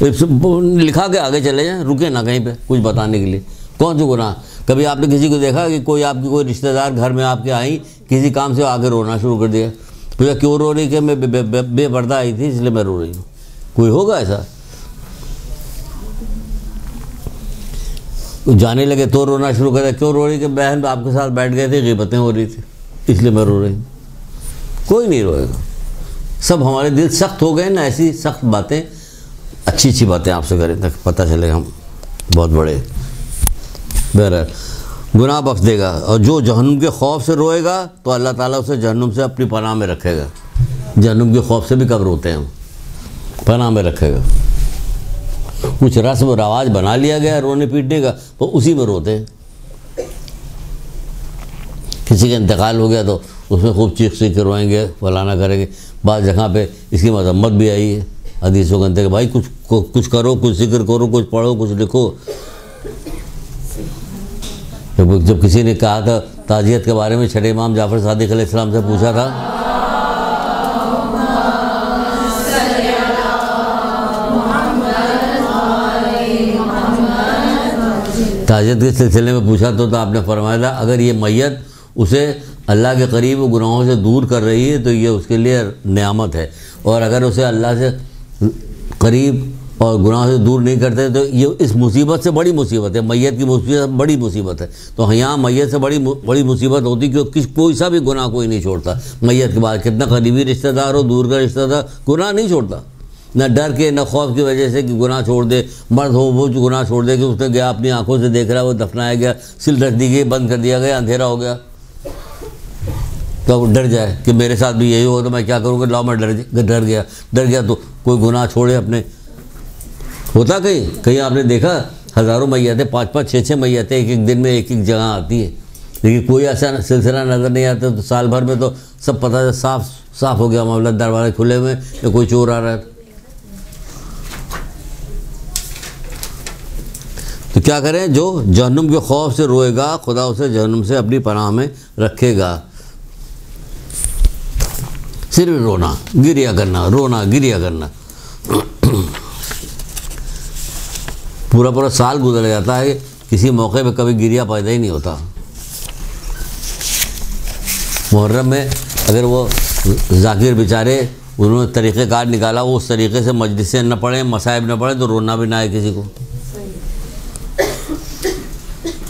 लिखा के आगे चले जाएं, रुके ना कहीं पे कुछ बताने के लिए। कौन सा गुनाह? कभी आपने किसी को देखा कि कोई आपकी कोई रिश्तेदार घर में आपके आई, किसी काम से आगे रोना शुरू कर दिया? पूछा क्यों रो रही? कि मैं बेपर्दा आई थी इसलिए मैं रो रही हूँ। कोई होगा ऐसा? जाने लगे तो रोना शुरू कर दिया। क्यों रो रही? कि बहन आपके साथ बैठ गए थे, ग़ीबतें हो रही थी इसलिए मैं रो रही हूँ। कोई नहीं रोएगा। सब हमारे दिल सख्त हो गए ना, ऐसी सख्त बातें अच्छी अच्छी बातें आपसे करें ताकि पता चले हम बहुत बड़े। बहरहाल गुनाह बख्श देगा, और जो जहन्नुम के खौफ से रोएगा तो अल्लाह ताला उसे जहन्नुम से अपनी पनाह में रखेगा। जहन्नुम के खौफ से भी कब रोते हैं हम, पनाह में रखेगा। कुछ रस्म रवाज बना लिया गया रोने पीटने का, तो उसी में रोते हैं। किसी का इंतकाल हो गया तो उसमें खूब चीख चीख के रोएंगे, फलाना करेंगे। बाद जगह पे इसकी मजम्मत भी आई है हदीसों के अंदर कि भाई कुछ करो, कुछ जिक्र करो, कुछ पढ़ो, कुछ लिखो। जब किसी ने कहा था ताजियत के बारे में, छठे इमाम जाफर सादिक अलैहिस्सलाम से पूछा था, ताजियत के सिलसिले में पूछा तो आपने फरमाया था अगर ये मैयत उसे अल्लाह के करीब गुनाहों से दूर कर रही है तो ये उसके लिए नेमत है, और अगर उसे अल्लाह से करीब और गुनाह से दूर नहीं करते तो ये इस मुसीबत से बड़ी मुसीबत है। मैयत की मुसीबत बड़ी मुसीबत है। तो यहाँ मैयत से बड़ी मुसीबत होती क्योंकि कोई सा भी गुनाह कोई नहीं छोड़ता। मैयत के बाद कितना करीबी रिश्तेदार हो, दूर का रिश्तेदार, गुनाह नहीं छोड़ता। न डर के न खौफ की वजह से कि गुनाह छोड़ दे, मर्द हो वो गुनाह छोड़ दे कि उसने गया अपनी आंखों से देख रहा है, वो दफनाया गया, सिल रख दी गई, बंद कर दिया गया, अंधेरा हो गया, तो डर जाए कि मेरे साथ भी यही हो तो मैं क्या करूँगा, लाओ मैं डर गया तो कोई गुनाह छोड़े अपने। होता कहीं आपने देखा हज़ारों मैयतें, 5-5, 6-6 मैयतें एक दिन में एक जगह आती है, लेकिन कोई ऐसा सिलसिला नज़र नहीं आता। तो साल भर में तो सब पता है, साफ हो गया मामला, दरवाजे खुले हुए या कोई चोर आ रहा है। तो क्या करें, जो जहन्नुम के खौफ से रोएगा खुदा उसे जहन्नुम से अपनी पनाह में रखेगा। सिर्फ रोना गिरिया करना पूरा साल गुजर जाता है, किसी मौके पे कभी गिरिया पैदा ही नहीं होता। मुहर्रम में अगर वो जाकिर बेचारे उन्होंने तरीक़ेकार निकाला, वो उस तरीके से मजलिसें न पढ़ें, मसाइब न पढ़ें तो रोना भी ना आए किसी को।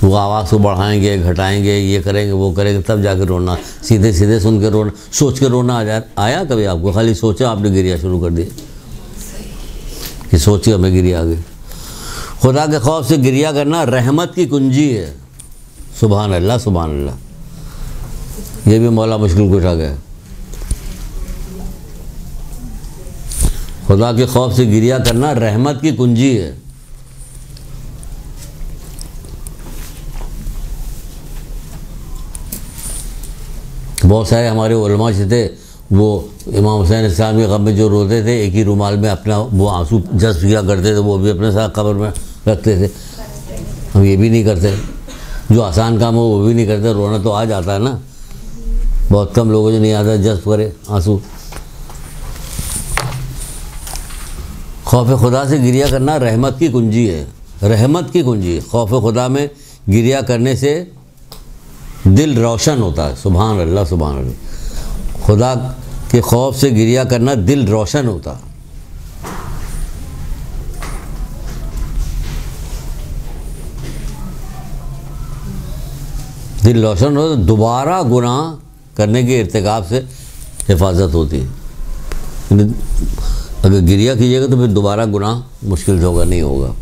वो आवाज़ को बढ़ाएंगे, घटाएंगे, ये करेंगे, वो करेंगे, तब जाकर रोना। सीधे सुन के रोना, सोच के रोना आया कभी आपको? खाली सोचा आपने गिरिया शुरू कर दिया कि सोचिए हमें गिरिया आ गई। खुदा के खौफ से गिरिया करना रहमत की कुंजी है। सुभान अल्लाह, सुभान अल्लाह। ये भी मौला मुश्किल कुशा गया। खुदा के खौफ से गिरिया करना रहमत की कुंजी है। बहुत सारे हमारे उलमा से थे, वो इमाम हुसैन इस्लाम के ग़म में जो रोते थे, एक ही रुमाल में अपना वो आंसू जज्ब किया करते थे, वो भी अपने साथ कब्र में रखते थे। हम ये भी नहीं करते, जो आसान काम हो वो भी नहीं करते। रोना तो आ जाता है ना, बहुत कम लोगों को नहीं आता जज्ब करे आंसू। खौफ खुदा से गिरिया करना रहमत की कुंजी है, रहमत की कुंजी। खौफ खुदा में गिरिया करने से दिल रोशन होता है। सुभान अल्लाह, सुभान अल्लाह। खुदा के खौफ से गिरिया करना दिल रोशन होता है। दिल रोशन हो तो दोबारा गुनाह करने के इर्तिकाब से हिफाजत होती है। अगर गिरिया कीजिएगा तो फिर दोबारा गुनाह मुश्किल से होगा, नहीं होगा।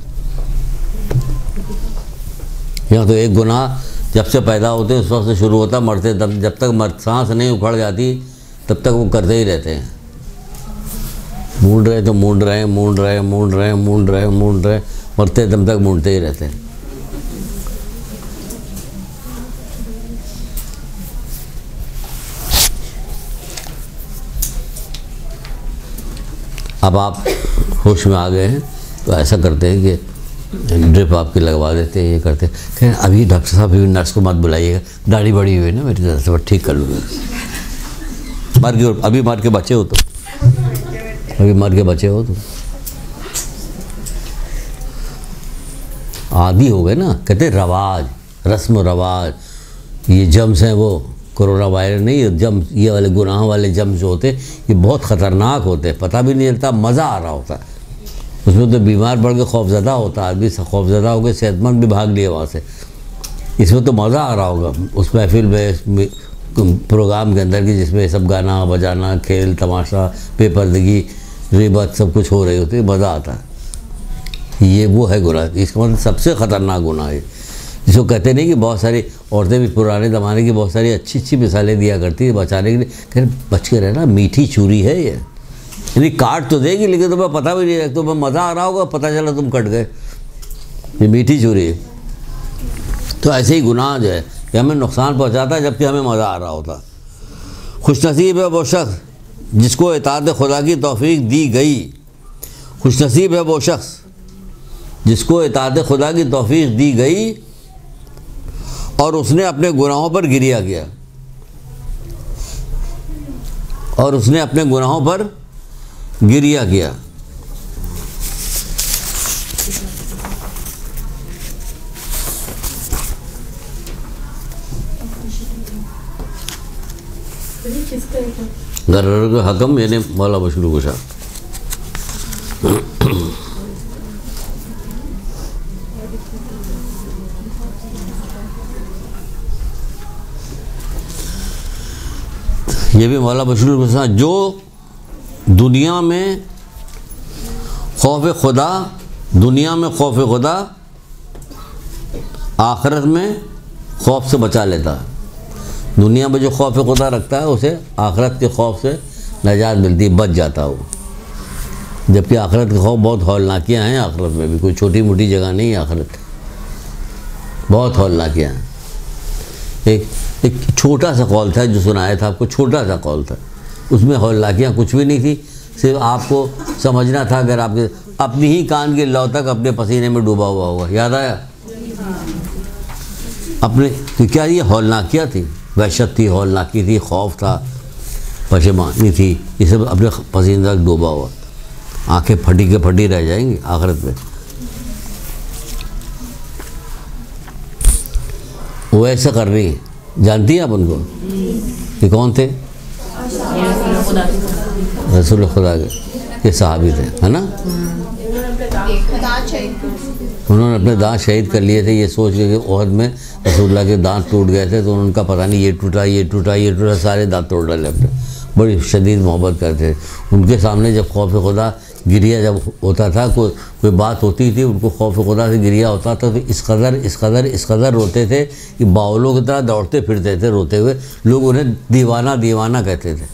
यहाँ तो एक गुनाह जब से पैदा होते हैं उस वक्त से शुरू होता, मरते जब तक सांस नहीं उखड़ जाती तब तक वो करते ही रहते हैं। मूंड रहे तो मूंड रहे, मरते दम तक मूंडते ही रहते हैं। अब आप होश में आ गए हैं तो ऐसा करते हैं कि ड्रिप आपकी लगवा देते हैं, ये करते हैं। कहें अभी डॉक्टर साहब अभी नर्स को मत बुलाइएगा, दाढ़ी बड़ी हुई है ना मेरी तरफ से, ठीक कर लूँगा। अभी मार के बचे हो तो, आदी हो गए ना। कहते रवाज, रस्म रवाज, ये जम्स हैं वो कोरोना वायरस नहीं, ये जम्स, ये वाले गुनाह वाले जम्स जो होते ये बहुत ख़तरनाक होते, पता भी नहीं चलता, मज़ा आ रहा होता है उसमें। तो बीमार पड़ के खौफज़दा होता है आदमी, खौफज़दा हो गए सेहतमंद भी भाग लिए वहाँ से। इसमें तो मज़ा आ रहा होगा उस महफिल में, प्रोग्राम के अंदर की जिसमें सब गाना बजाना, खेल तमाशा, बेपर्दगी, रिबत सब कुछ हो रही होती है, मज़ा आता है। ये वो है गुनाह। इसका मतलब सबसे ख़तरनाक गुनाह है, जिसको कहते नहीं कि बहुत सारी औरतें भी पुराने ज़माने की बहुत सारी अच्छी अच्छी मिसालें दिया करती है बचाने के लिए, कह बच के रहना, मीठी छुरी है ये, यानी काट तो देगी लेकिन तुम्हें पता भी नहीं है, तुम्हें मज़ा आ रहा होगा, पता चला तुम कट गए, ये मीठी छुरी है। तो ऐसे ही गुनाह जो है कि हमें नुकसान पहुँचाता है जबकि हमें मज़ा आ रहा होता। खुशनसीब है वो शख्स जिसको इताअत खुदा की तौफीक दी गई, खुशनसीब है वो शख्स जिसको इताअत खुदा की तौफीक दी गई और उसने अपने गुनाहों पर गिरिया किया, और उसने अपने गुनाहों पर गिरिया किया। गर्र का हकम यानी मौला बशरूर कुशा। ये भी मौला बशरूर कुशा, जो दुनिया में खौफ खुदा, दुनिया में खौफ खुदा, आखिरत में खौफ से बचा लेता है। दुनिया में जो खौफ खुदा रखता है उसे आखिरत के खौफ से निजात मिलती, बच जाता है वो। जबकि आखिरत के खौफ बहुत हौलनाकियाँ हैं, आखिरत में भी कोई छोटी मोटी जगह नहीं है, आखिरत बहुत हौलनाकियाँ हैं। एक छोटा सा कौल था जो सुनाया था आपको, छोटा सा कौल था, उसमें हौलनाकियाँ कुछ भी नहीं थी, सिर्फ आपको समझना था अगर आपके अपनी ही कान की लौ तक अपने पसीने में डूबा हुआ होगा। याद आया अपने? तो क्या ये हौलनाकियाँ थी, वहशत थी, हौलनाकी थी, खौफ था, पशेमानी थी, ये सब अपने पसीने तक डूबा हुआ, आंखें फटी के फटी रह जाएंगी आखिरत में। वो ऐसा कर रही है, जानती है आप उनको? ये कौन थे? रसूल खुदा के ये सहाबी थे, है ना? उन्होंने अपने दांत शहीद कर लिए थे ये सोच के कि ओहद में रसूलुल्लाह के दांत टूट गए थे, तो उनका पता नहीं ये टूटा ये टूटा ये टूटा, सारे दांत तोड़ डाले अपने। बड़ी शदीद मोहब्बत करते थे उनके सामने। जब खौफ खुदा गिरिया जब होता था, कोई बात होती थी, उनको खौफ खुदा से गिरिया होता था, तो इस कदर रोते थे कि बाउलों की तरह दौड़ते फिरते थे रोते हुए। लोग उन्हें दीवाना दीवाना कहते थे।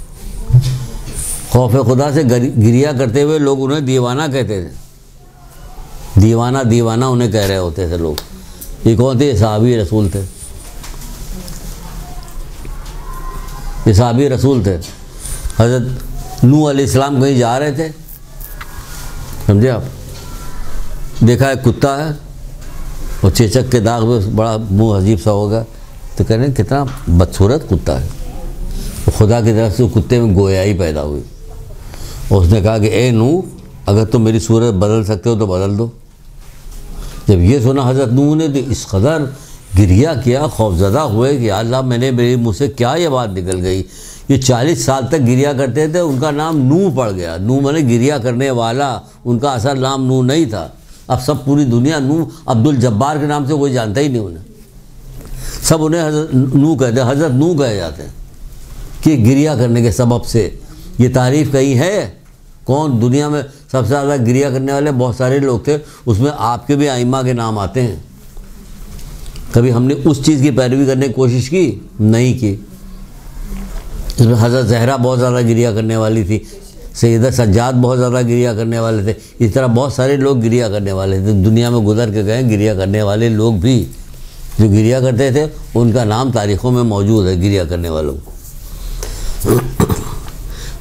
खौफ खुदा से गिरिया करते हुए लोग उन्हें दीवाना कहते थे, दीवाना दीवाना उन्हें कह रहे होते थे लोग। ये कौन थे? सहाबी रसूल थे, ये सहाबी रसूल थे। हज़रत नूह अलैहिस्सलाम कहीं जा रहे थे, समझे आप, देखा एक कुत्ता है और चेचक के दाग में बड़ा मुंह अजीब सा होगा, तो कह रहे हैं कितना बदसूरत कुत्ता है। तो खुदा की तरफ से कुत्ते में गोयाई पैदा हुई और उसने कहा कि ए नूह, अगर तुम मेरी सूरत बदल सकते हो तो बदल दो। जब ये सुना हज़रत नूह ने तो इस कदर गिरिया किया, खौफजदा हुए कि अल्लाह मैंने मेरे मुँह से क्या ये बात निकल गई। ये 40 साल तक गिरिया करते थे, उनका नाम नूह पड़ गया। नूह माने गिरिया करने वाला, उनका असल नाम नूह नहीं था। अब सब पूरी दुनिया नूह अब्दुल जब्बार के नाम से कोई जानता ही नहीं उन्हें, सब उन्हें हज़रत नूह कहते, हज़रत नूह कहे जाते हैं कि गिरिया करने के सबब से। ये तारीफ़ कहीं है? कौन दुनिया में सबसे ज़्यादा गिरिया करने वाले? बहुत सारे लोग थे, उसमें आपके भी आइमा के नाम आते हैं। कभी हमने उस चीज़ की पैरवी करने की कोशिश की? नहीं की। हज़रत ज़हरा बहुत ज़्यादा गिरिया करने वाली थी, सैयदा सज्जाद बहुत ज़्यादा गिरिया करने वाले थे, इस तरह बहुत सारे लोग गिरिया करने वाले थे। दुनिया में गुजर के गए गिरिया करने वाले लोग भी, जो गिरिया करते थे उनका नाम तारीख़ों में मौजूद है, गिरिया करने वालों को।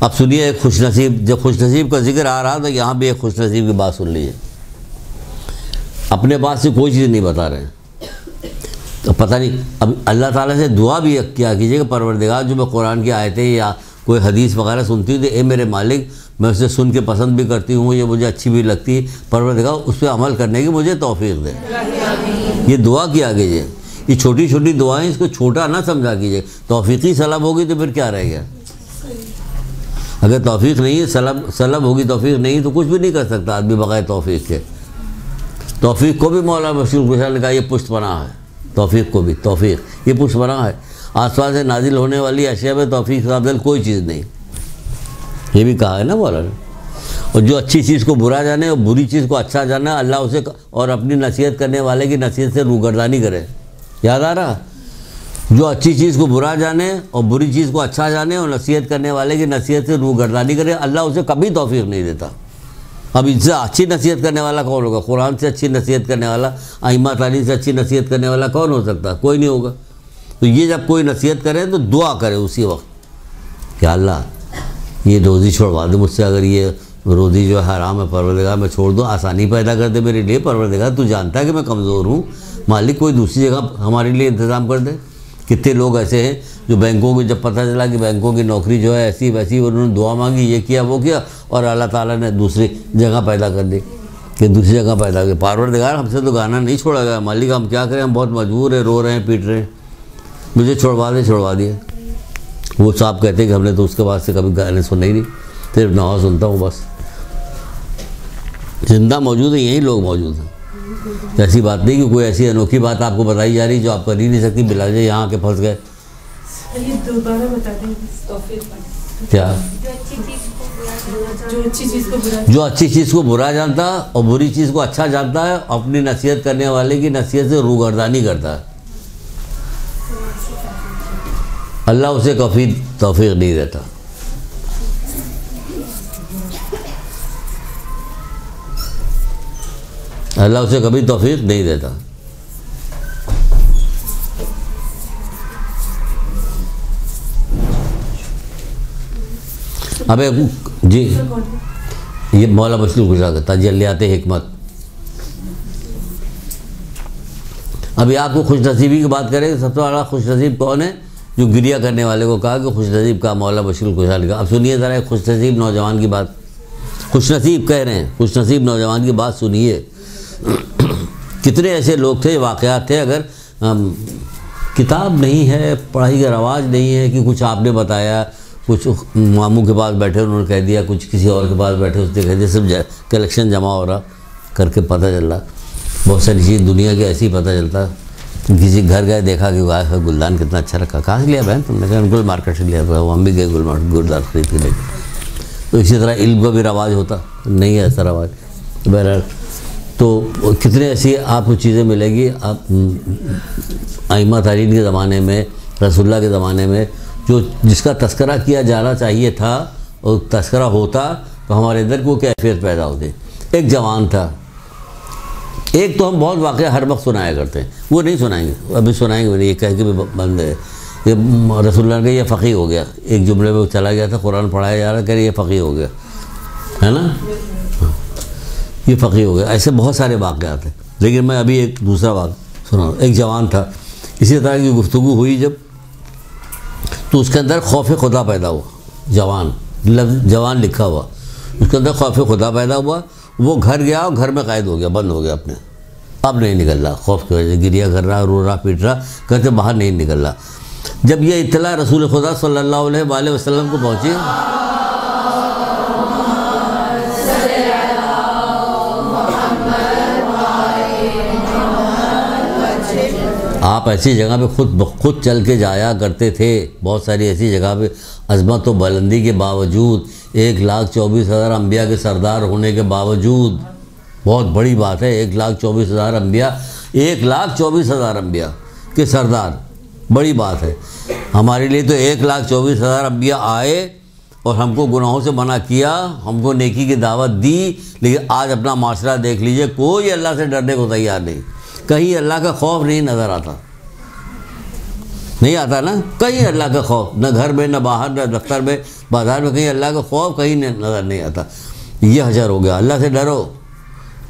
अब सुनिए एक खुशनसीब, जब खुशनसीब का जिक्र आ रहा तो यहाँ भी एक खुशनसीब की बात सुन लीजिए। अपने पास से कोई चीज़ नहीं बता रहे हैं, तो पता नहीं, अब अल्लाह ताला से दुआ भी क्या कीजिएगा, परवरदिगार जो मैं कुरान की आयतें या कोई हदीस वगैरह सुनती हूँ तो ए मेरे मालिक, मैं उसे सुन के पसंद भी करती हूँ, ये मुझे अच्छी भी लगती है, परवरदिगार उस पर अमल करने की मुझे तौफीक दे। ये दुआ किया कीजिए, ये छोटी छोटी दुआएं, इसको छोटा ना समझा कीजिए। तौफीकी सलब होगी तो फिर क्या रह गया? अगर तौफीक नहीं है, सलब होगी, तौफीक नहीं तो कुछ भी नहीं कर सकता आदमी बगैर तौफीक के। तौफीक को भी मौला बशरूर कुशा ने कहा ये पुष्टपनाह है, तौफीक को भी, तौफीक ये पुष्टपनाह है। आसपास से नाजिल होने वाली अशिया में तौफीक से अफजल कोई चीज़ नहीं, ये भी कहा है ना मौला ने। और जो अच्छी चीज़ को बुरा जाने और बुरी चीज़ को अच्छा जाने, अल्लाह उसे और अपनी नसीहत करने वाले की नसीहत से रूगर्दानी करे। याद आ रहा? जो अच्छी चीज़ को बुरा जाने और बुरी चीज़ को अच्छा जाने और नसीहत करने वाले की नसीहत से रूगर्दानी करे, अल्लाह उसे कभी तौफीक नहीं देता। अब इससे अच्छी नसीहत करने वाला कौन होगा? कुरान से अच्छी नसीहत करने वाला, आइम्मा तालीम से अच्छी नसीहत करने वाला कौन हो सकता? कोई नहीं होगा। तो ये जब कोई नसीहत करे तो दुआ करे उसी वक्त कि अल्लाह ये रोज़ी छुड़वा दे मुझसे, अगर ये रोज़ी जो है हराम है परवरदिगार मैं छोड़ दूँ, आसानी पैदा कर दे मेरे लिए परवरदिगार, तू जानता है कि मैं कमज़ोर हूँ, मालिक कोई दूसरी जगह हमारे लिए इंतज़ाम कर दे। कितने लोग ऐसे हैं जो बैंकों की, जब पता चला कि बैंकों की नौकरी जो है ऐसी वैसी, उन्होंने दुआ मांगी, ये किया वो किया, और अल्लाह ताला ने दूसरी जगह पैदा कर दी कि दूसरी जगह पैदा कर। परवरदिगार हमसे तो गाना नहीं छोड़ा गया, मालिक हम क्या करें, हम बहुत मजबूर है, रो रहे हैं, पीट रहे हैं, मुझे छुड़वा दिए। वो साहब कहते कि हमने तो उसके बाद से कभी गाने सुने ही नहीं, सिर्फ नवा सुनता हूँ बस। जिंदा मौजूद है, यही लोग मौजूद हैं। ऐसी बात नहीं कि कोई ऐसी अनोखी बात आपको बताई जा रही जो आप कर ही नहीं सकती, बिला जाए यहाँ आके फंस गए। दोबारा बता दें क्या? जो अच्छी चीज़ को बुरा जानता और बुरी चीज़ को अच्छा जानता है, अपनी नसीहत करने वाले की नसीहत से रूगर्दानी करता है, अल्लाह उसे कभी तौफीक नहीं देता। अल्लाह उसे कभी तौफीक नहीं देता। अबे जी, ये मौला मशरूर गुजरा करता तजल्लियात हिकमत। अभी आपको खुश नसीबी की बात करें, सबसे बड़ा खुश नसीब कौन है? जो गिरिया करने वाले को कहा कि खुश नसीब का मौला मशरूर गुजरा का। अब सुनिए ज़रा खुश नसीब नौजवान की बात, खुश नसीब कह रहे हैं, खुश नसीब नौजवान की बात सुनिए। कितने ऐसे लोग थे, वाक़यात थे, अगर किताब नहीं है, पढ़ाई का रवाज नहीं है कि कुछ आपने बताया, कुछ मामू के पास बैठे उन्होंने कह दिया, कुछ किसी और के पास बैठे उसने कह दिया, सब कलेक्शन जमा हो रहा करके पता चल रहा। बहुत सारी चीज़ दुनिया की ऐसी पता चलता। किसी घर गए, देखा कि वाह गुलदान कितना अच्छा रखा, कहाँ से लिया बहन तुमने? कहा गुल मार्केट से लिया था। वो हम भी गए गुलदान खरीद के लेके। तो इसी तरह इल्म का भी रवाज होता नहीं है, ऐसा रवाज। बहरहाल तो कितने ऐसी आपको चीज़ें मिलेगी। आप आइम्मा तारीन के ज़माने में, रसूलुल्लाह के ज़माने में जो जिसका तस्करा किया जाना चाहिए था और तस्करा होता तो हमारे अंदर को कैफियत पैदा होती। एक जवान था, एक तो हम बहुत वाक़या हर वक्त सुनाया करते हैं, वो नहीं सुनाएंगे, अभी सुनाएंगे नहीं, ये कह के भी बंद है। ये रसूलुल्लाह के ये फ़क़ीह हो गया, एक जुमले में चला गया था, कुरान पढ़ाया जा रहा, कह रहे ये फ़क़ीह हो गया, है ना, ये फ़क़ीह हो गया। ऐसे बहुत सारे वाक़यात हैं, लेकिन मैं अभी एक दूसरा बात सुना। एक जवान था, इसी तरह की गुफ्तगू हुई जब, तो उसके अंदर खौफ खुदा पैदा हुआ। जवान, लफ्ज़ जवान लिखा हुआ, उसके अंदर खौफ खुदा पैदा हुआ। वो घर गया और घर में कैद हो गया, बंद हो गया अपने, अब नहीं निकल रहा, खौफ की वजह से गिरिया कर रहा, रो रहा, पीट रहा, कहते बाहर नहीं निकल रहा। जब ये इत्तला रसूल खुदा सल्लल्लाहु अलैहि वसल्लम को पहुँची, आप ऐसी जगह पे खुद चल के जाया करते थे, बहुत सारी ऐसी जगह पे अज़मत व बुलंदी के बावजूद, 1,24,000 अम्बिया के सरदार होने के बावजूद, बहुत बड़ी बात है, 1,24,000 अम्बिया, 1,24,000 अम्बिया के सरदार, बड़ी बात है हमारे लिए। तो 1,24,000 अम्बिया आए और हमको गुनाहों से मना किया, हमको नेकी की दावत दी, लेकिन आज अपना माशरा देख लीजिए, कोई अल्लाह से डरने को तैयार नहीं, कहीं अल्लाह का खौफ नहीं नज़र आता, नहीं आता ना, कहीं अल्लाह का खौफ, न घर में, न बाहर, न दफ्तर में, बाजार में, कहीं अल्लाह का खौफ कहीं नज़र नहीं आता। ये हशर हो गया, अल्लाह से डरो,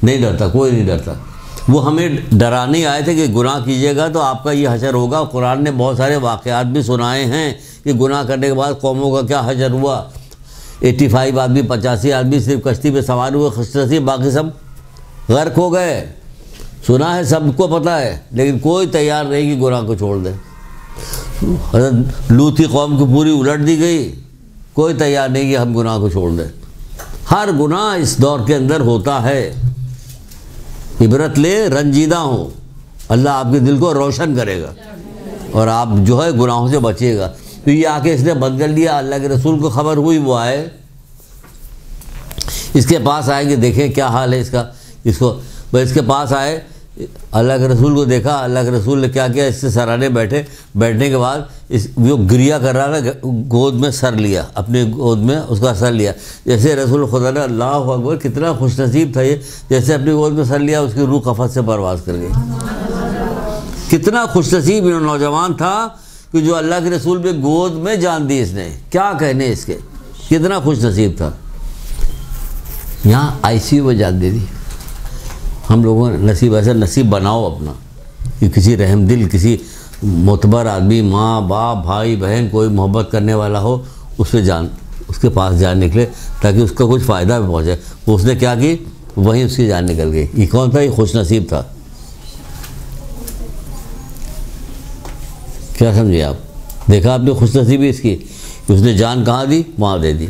नहीं डरता, कोई नहीं डरता। वो हमें डराने आए थे कि गुनाह कीजिएगा तो आपका ये हशर होगा। कुरान ने बहुत सारे वाक़यात भी सुनाए हैं कि गुनाह करने के बाद कौमों का क्या हशर हुआ। 85 आदमी, 85 आदमी सिर्फ कश्ती पे सवार हुए, खुशनसीब, बाकी सब गर्क हो गए। सुना है, सबको पता है, लेकिन कोई तैयार नहीं कि गुनाह को छोड़ दे। लूत की कौम की पूरी उलट दी गई, कोई तैयार नहीं कि हम गुनाह को छोड़ दें। हर गुनाह इस दौर के अंदर होता है। इबरत ले, रंजीदा हो, अल्लाह आपके दिल को रोशन करेगा और आप जो है गुनाहों से बचिएगा। तो ये आके इसने बंद कर लिया, अल्लाह के रसूल को खबर हुई, वो आए, इसके पास आए कि देखें क्या हाल है इसका, इसको बस इसके पास आए, अल्लाह के रसूल को देखा, अल्लाह के रसूल ने क्या किया, इससे सराहने बैठे, बैठने के बाद इस वो गिरिया कर रहा था, गोद में सर लिया, अपने गोद में उसका सर लिया। जैसे रसूल खुदा ने, अल्लाह अकबर, कितना खुशनसीब था ये, जैसे अपनी गोद में सर लिया उसकी रूह कफत से परवास कर गई। कितना खुशनसीब नौजवान था कि जो अल्लाह के रसूल पे गोद में जान दी इसने, क्या कहने इसके, कितना खुशनसीब था। यहाँ ICU में जान दे दी। हम लोगों ने नसीब, ऐसा नसीब बनाओ अपना कि किसी रहमदिल, किसी मोतबर आदमी, माँ बाप भाई बहन, कोई मोहब्बत करने वाला हो, उस पर जान, उसके पास जान निकले ताकि उसका कुछ फ़ायदा भी पहुँचे। उसने क्या की, वहीं उसकी जान निकल गई। ये कौन था? ये खुशनसीब था। क्या समझे आप? देखा आपने खुशनसीबी इसकी, उसने जान कहाँ दी? वहाँ दे दी।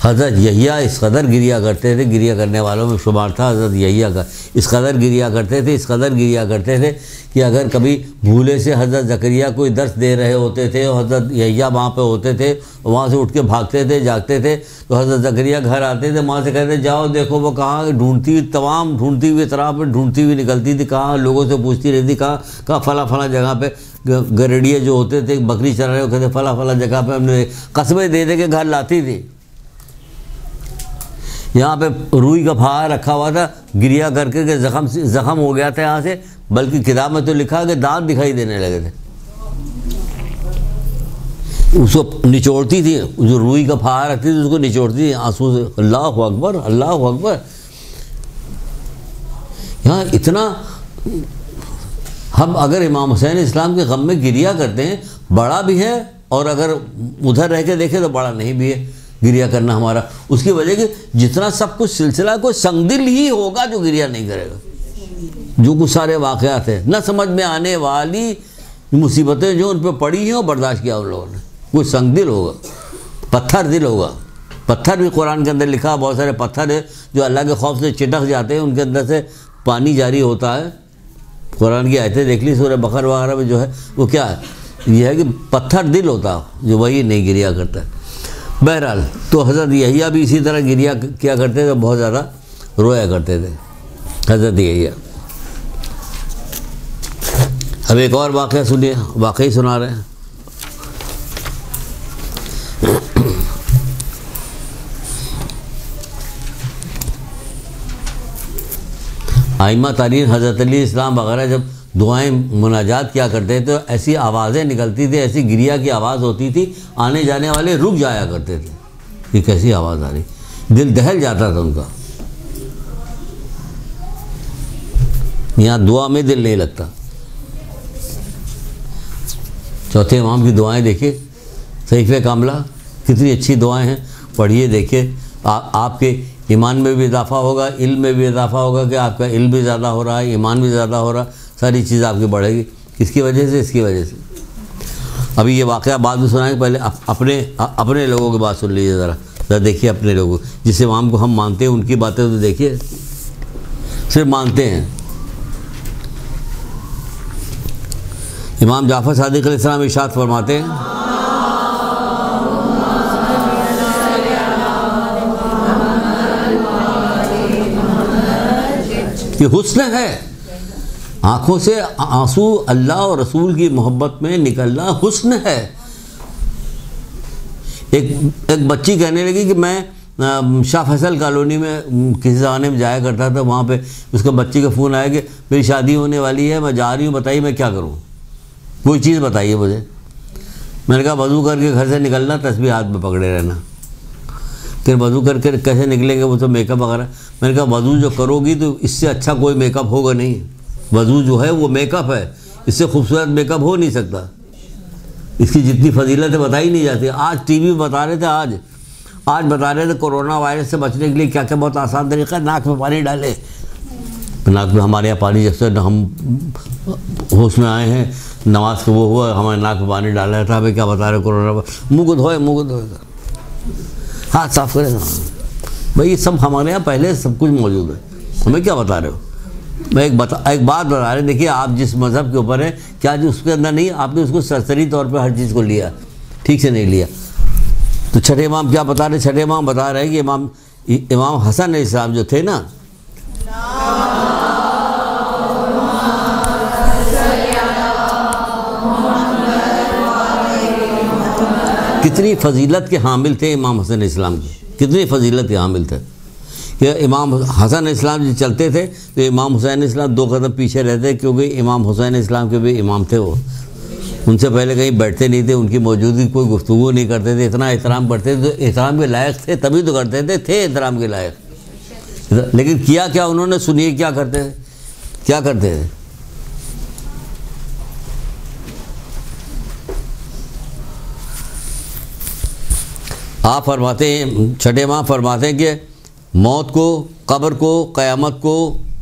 हज़रत यहिया इस कदर गिरिया करते थे, गिरिया करने वालों में शुमार था हज़रत यहिया का। इस कदर गिरिया करते थे, इस कदर गिरिया करते थे कि अगर कभी भूले से हज़रत ज़करिया कोई दर्स दे रहे होते थे और हज़रत यहिया वहाँ पे होते थे, वहाँ से उठ के भागते थे, जागते थे, तो हज़रत ज़करिया घर आते थे, वहाँ से कहते जाओ देखो वो कहाँ, ढूंढती तमाम ढूंढती हुई तरह पर ढूंढती हुई निकलती थी, कहाँ लोगों से पूछती रहती, कहाँ फला फला जगह पे गरड़िए जो होते थे, बकरी चरा रहे होते थे, फला फला जगह पे हमने कस्बे दे दे के घर लाती थी। यहाँ पे रुई का फाहा रखा हुआ था, गिरिया करके के जख्म हो गया था यहाँ से, बल्कि किताब में तो लिखा कि दांत दिखाई देने लगे थे। उसको निचोड़ती थी, जो रुई का फाहा रखती थी उसको निचोड़ती थी आंसू से। अल्लाह अकबर, अल्लाह अकबर। यहाँ इतना, हम अगर इमाम हुसैन इस्लाम के गम में गिरिया करते हैं, बड़ा भी है, और अगर उधर रह के देखें तो बड़ा नहीं भी है गिरिया करना हमारा। उसकी वजह कि जितना सब कुछ सिलसिला कोई संगदिल ही होगा जो गिरिया नहीं करेगा। जो कुछ सारे वाक़यात हैं, न समझ में आने वाली मुसीबतें जो उन पर पड़ी हैं और बर्दाश्त किया उन लोगों ने, कोई संगदिल होगा, पत्थर दिल होगा। पत्थर भी कुरान के अंदर लिखा, बहुत सारे पत्थर है जो अल्लाह के खौफ से चिटक जाते हैं, उनके अंदर से पानी जारी होता है। कुरान की आयतें देख ली, सूरह बकर वगैरह में जो है वो क्या है, यह है कि पत्थर दिल होता जो वही नहीं गिरिया करता है। बहरहाल, तो हज़रत यहिया भी इसी तरह गिरिया किया करते थे, बहुत ज़्यादा रोया करते थे हज़रत यहिया। अब एक और वाक़या सुनिए, वाक़ई सुना रहे हैं। आइमा तारीन हज़रत अली इस्लाम वगैरह जब दुआएं मुनाजात किया करते थे तो ऐसी आवाज़ें निकलती थी, ऐसी गिरिया की आवाज़ होती थी, आने जाने वाले रुक जाया करते थे कि कैसी आवाज़ आ रही, दिल दहल जाता था उनका। यहाँ दुआ में दिल नहीं लगता। चौथे इमाम की दुआएं देखिए, सहीफ़े कामला, कितनी अच्छी दुआएं हैं, पढ़िए देखिए। आपके ईमान में भी इजाफ़ा होगा, इल्म में भी इजाफ़ा होगा कि आपका इल्म भी ज़्यादा हो रहा है, ईमान भी ज़्यादा हो रहा है, सारी चीज़ आपकी बढ़ेगी। किसकी वजह से? इसकी वजह से। अभी ये वाक़या बाद में सुनाएंगे, पहले अपने लोगों की बात सुन लीजिए ज़रा देखिए। अपने लोगों, जिस इमाम को हम मानते हैं उनकी बातें तो देखिए, सिर्फ मानते हैं। इमाम जाफ़र सादिक़ अलैहिस्सलाम इरशाद फरमाते हैं कि हुस्न है, आँखों से आंसू अल्लाह और रसूल की मोहब्बत में निकलना हुस्न है। एक बच्ची कहने लगी कि मैं शाह फैसल कॉलोनी में किसी ज़माने में जाया करता था, वहाँ पे उसका बच्ची का फ़ोन आया कि मेरी शादी होने वाली है, मैं जा रही हूँ, बताइए मैं क्या करूँ, कोई चीज़ बताइए मुझे। मैंने कहा वज़ू करके घर से निकलना, तस्बीह हाथ में पकड़े रहना। फिर वज़ू करके कैसे निकलेंगे, वो तो मेकअप वगैरह। मैंने कहा वज़ू जो करोगी तो इससे अच्छा कोई मेकअप होगा नहीं। वज़ू जो है वो मेकअप है, इससे खूबसूरत मेकअप हो नहीं सकता। इसकी जितनी फजीलतें बताई नहीं जाती। आज टीवी में बता रहे थे, आज बता रहे थे कोरोना वायरस से बचने के लिए क्या क्या बहुत आसान तरीका है। नाक में पानी डालें, नाक में हमारे यहाँ पानी, जब से हम होश में आए हैं, नमाज को वो हुआ, हमारे नाक में पानी डाला था। हमें क्या बता रहे कोरोना, मुँह को धोए, हाथ साफ करें। भाई ये सब हमारे यहाँ पहले सब कुछ मौजूद है, हमें क्या बता रहे हो। मैं एक बात बता रहे, देखिए आप जिस मज़हब के ऊपर है, क्या जो उसके अंदर नहीं, आपने उसको सरसरी तौर पे हर चीज़ को लिया, ठीक से नहीं लिया। तो छठे इमाम क्या बता रहे? छठे इमाम बता रहे हैं कि इमाम इमाम हसन अलैहिस्सलाम जो थे ना, कितनी फजीलत के हामिल थे इमाम हसन अलैहिस्सलाम की, कितनी फजीलत के हामिल थे कि इमाम हसन अलैहिस्सलाम जो चलते थे तो इमाम हुसैन अलैहिस्सलाम 2 कदम पीछे रहते, क्योंकि इमाम हुसैन अलैहिस्सलाम के भी इमाम थे। वो उनसे पहले कहीं बैठते नहीं थे, उनकी मौजूदगी कोई गुफ्तगू नहीं करते थे, इतना एहतराम करते थे। तो एहतराम के लायक थे तभी तो करते थे एहतराम के लायक। लेकिन किया क्या उन्होंने, सुनिए क्या करते थे, क्या करते थे। आप फरमाते हैं, छठे माह फरमाते हैं कि मौत को, कब्र को, क़यामत को,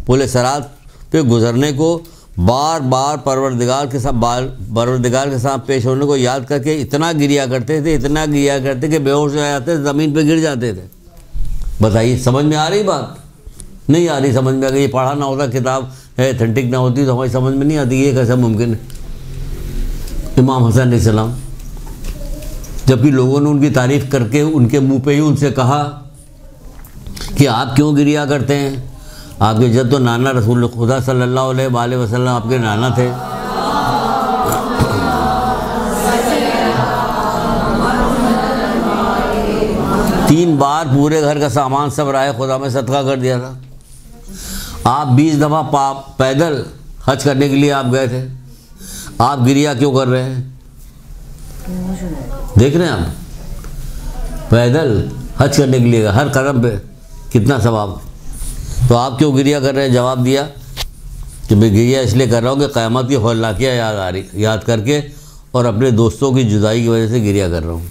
पुल सिरात पे गुज़रने को बार बार परवरदिगार के साथ पेश होने को याद करके इतना गिरिया करते थे, इतना गिरिया करते कि बेहोश हो जाते थे, ज़मीन पे गिर जाते थे। बताइए, समझ में आ रही बात? नहीं आ रही समझ में। अगर ये पढ़ा ना होता, किताब है अथेंटिक ना होती तो हमारी समझ में नहीं आती ये कैसा मुमकिन है। इमाम हसन अलैहिस्सलाम, जबकि लोगों ने उनकी तारीफ़ करके उनके मुंह पे ही उनसे कहा कि आप क्यों गिरिया करते हैं, आपके जब तो नाना रसूल खुदा सल्लल्लाहु अलैहि वसल्लम आपके नाना थे। तीन बार पूरे घर का सामान सब राह खुदा में सदका कर दिया था। आप 20 दफ़ा पैदल हज करने के लिए आप गए थे, आप गिरिया क्यों कर रहे हैं? देख रहे हैं आप, पैदल हज करने के लिए हर कदम पे कितना सवाब, तो आप क्यों गिरिया कर रहे हैं? जवाब दिया कि मैं गिरिया इसलिए कर रहा हूँ कि क़यामत की हौलनाकियाँ याद करके और अपने दोस्तों की जुदाई की वजह से गिरिया कर रहा हूँ।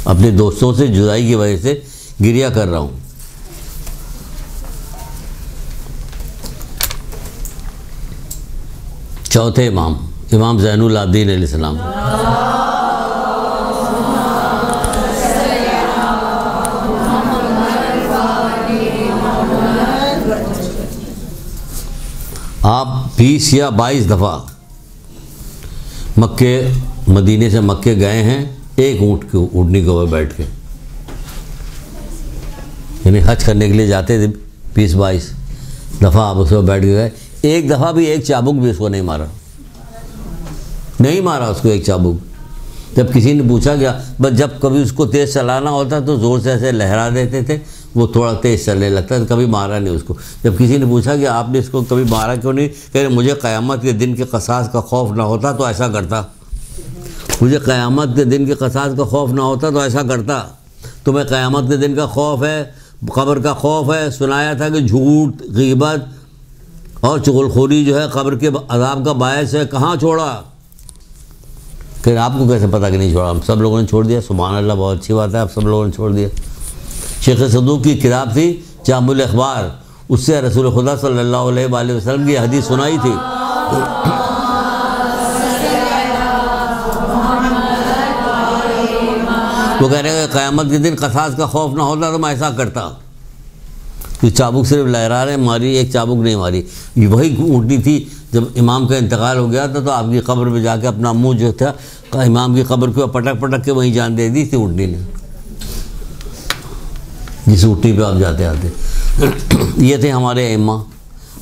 अपने दोस्तों से जुदाई की वजह से गिरिया कर रहा हूँ। चौथे इमाम, इमाम ज़ैनुल आबिदीन अलैहिस्सलाम। आप 20 या 22 दफ़ा मदीने से मक्के गए हैं एक ऊँटनी के ऊपर बैठ के, यानी हज करने के लिए जाते थे 20-22 दफ़ा आप उसको बैठ के गए। एक दफ़ा भी एक चाबुक भी उसको नहीं मारा, नहीं मारा उसको एक चाबुक। जब किसी ने पूछा गया, बस जब कभी उसको तेज़ चलाना होता तो ज़ोर से ऐसे लहरा देते थे, वो थोड़ा तेज़ चलने लगता था, कभी मारा नहीं उसको। जब किसी ने पूछा कि आपने इसको कभी मारा क्यों नहीं, कह रहे मुझे क़यामत के दिन के क़सास का खौफ ना होता तो ऐसा करता, मुझे क़यामत के दिन के क़सास का खौफ ना होता तो ऐसा करता। तुम्हें क़यामत के दिन का खौफ है, कब्र का खौफ है, सुनाया था कि झूठ, ग़ीबत और चुगलखोरी जो है कब्र के अज़ाब का बायस है, कहाँ छोड़ा? फिर आपको कैसे पता कि नहीं छोड़ा? हम सब लोगों ने छोड़ दिया। सुभान अल्लाह, बहुत अच्छी बात है, आप सब लोगों ने छोड़ दिया। शेख सदूक की किताब थी जामुल अखबार, उससे रसूल खुदा सल्लल्लाहु अलैहि वसल्लम की हदीस सुनाई थी। वो कह रहे हैं क़यामत के दिन क़सास का खौफ ना होता तो मैं ऐसा करता। तो चाबुक सिर्फ लहरा रहे, मारी एक चाबुक नहीं मारी। वही ऊँटनी थी, जब इमाम का इंतकाल हो गया था तो आपकी कब्र में जाके अपना मुंह जो था इमाम की कब्र को पटक पटक के वहीं जान दे दी थी ऊँटनी ने, जिस ऊँटनी पे आप जाते आते। ये थे हमारे इमाम,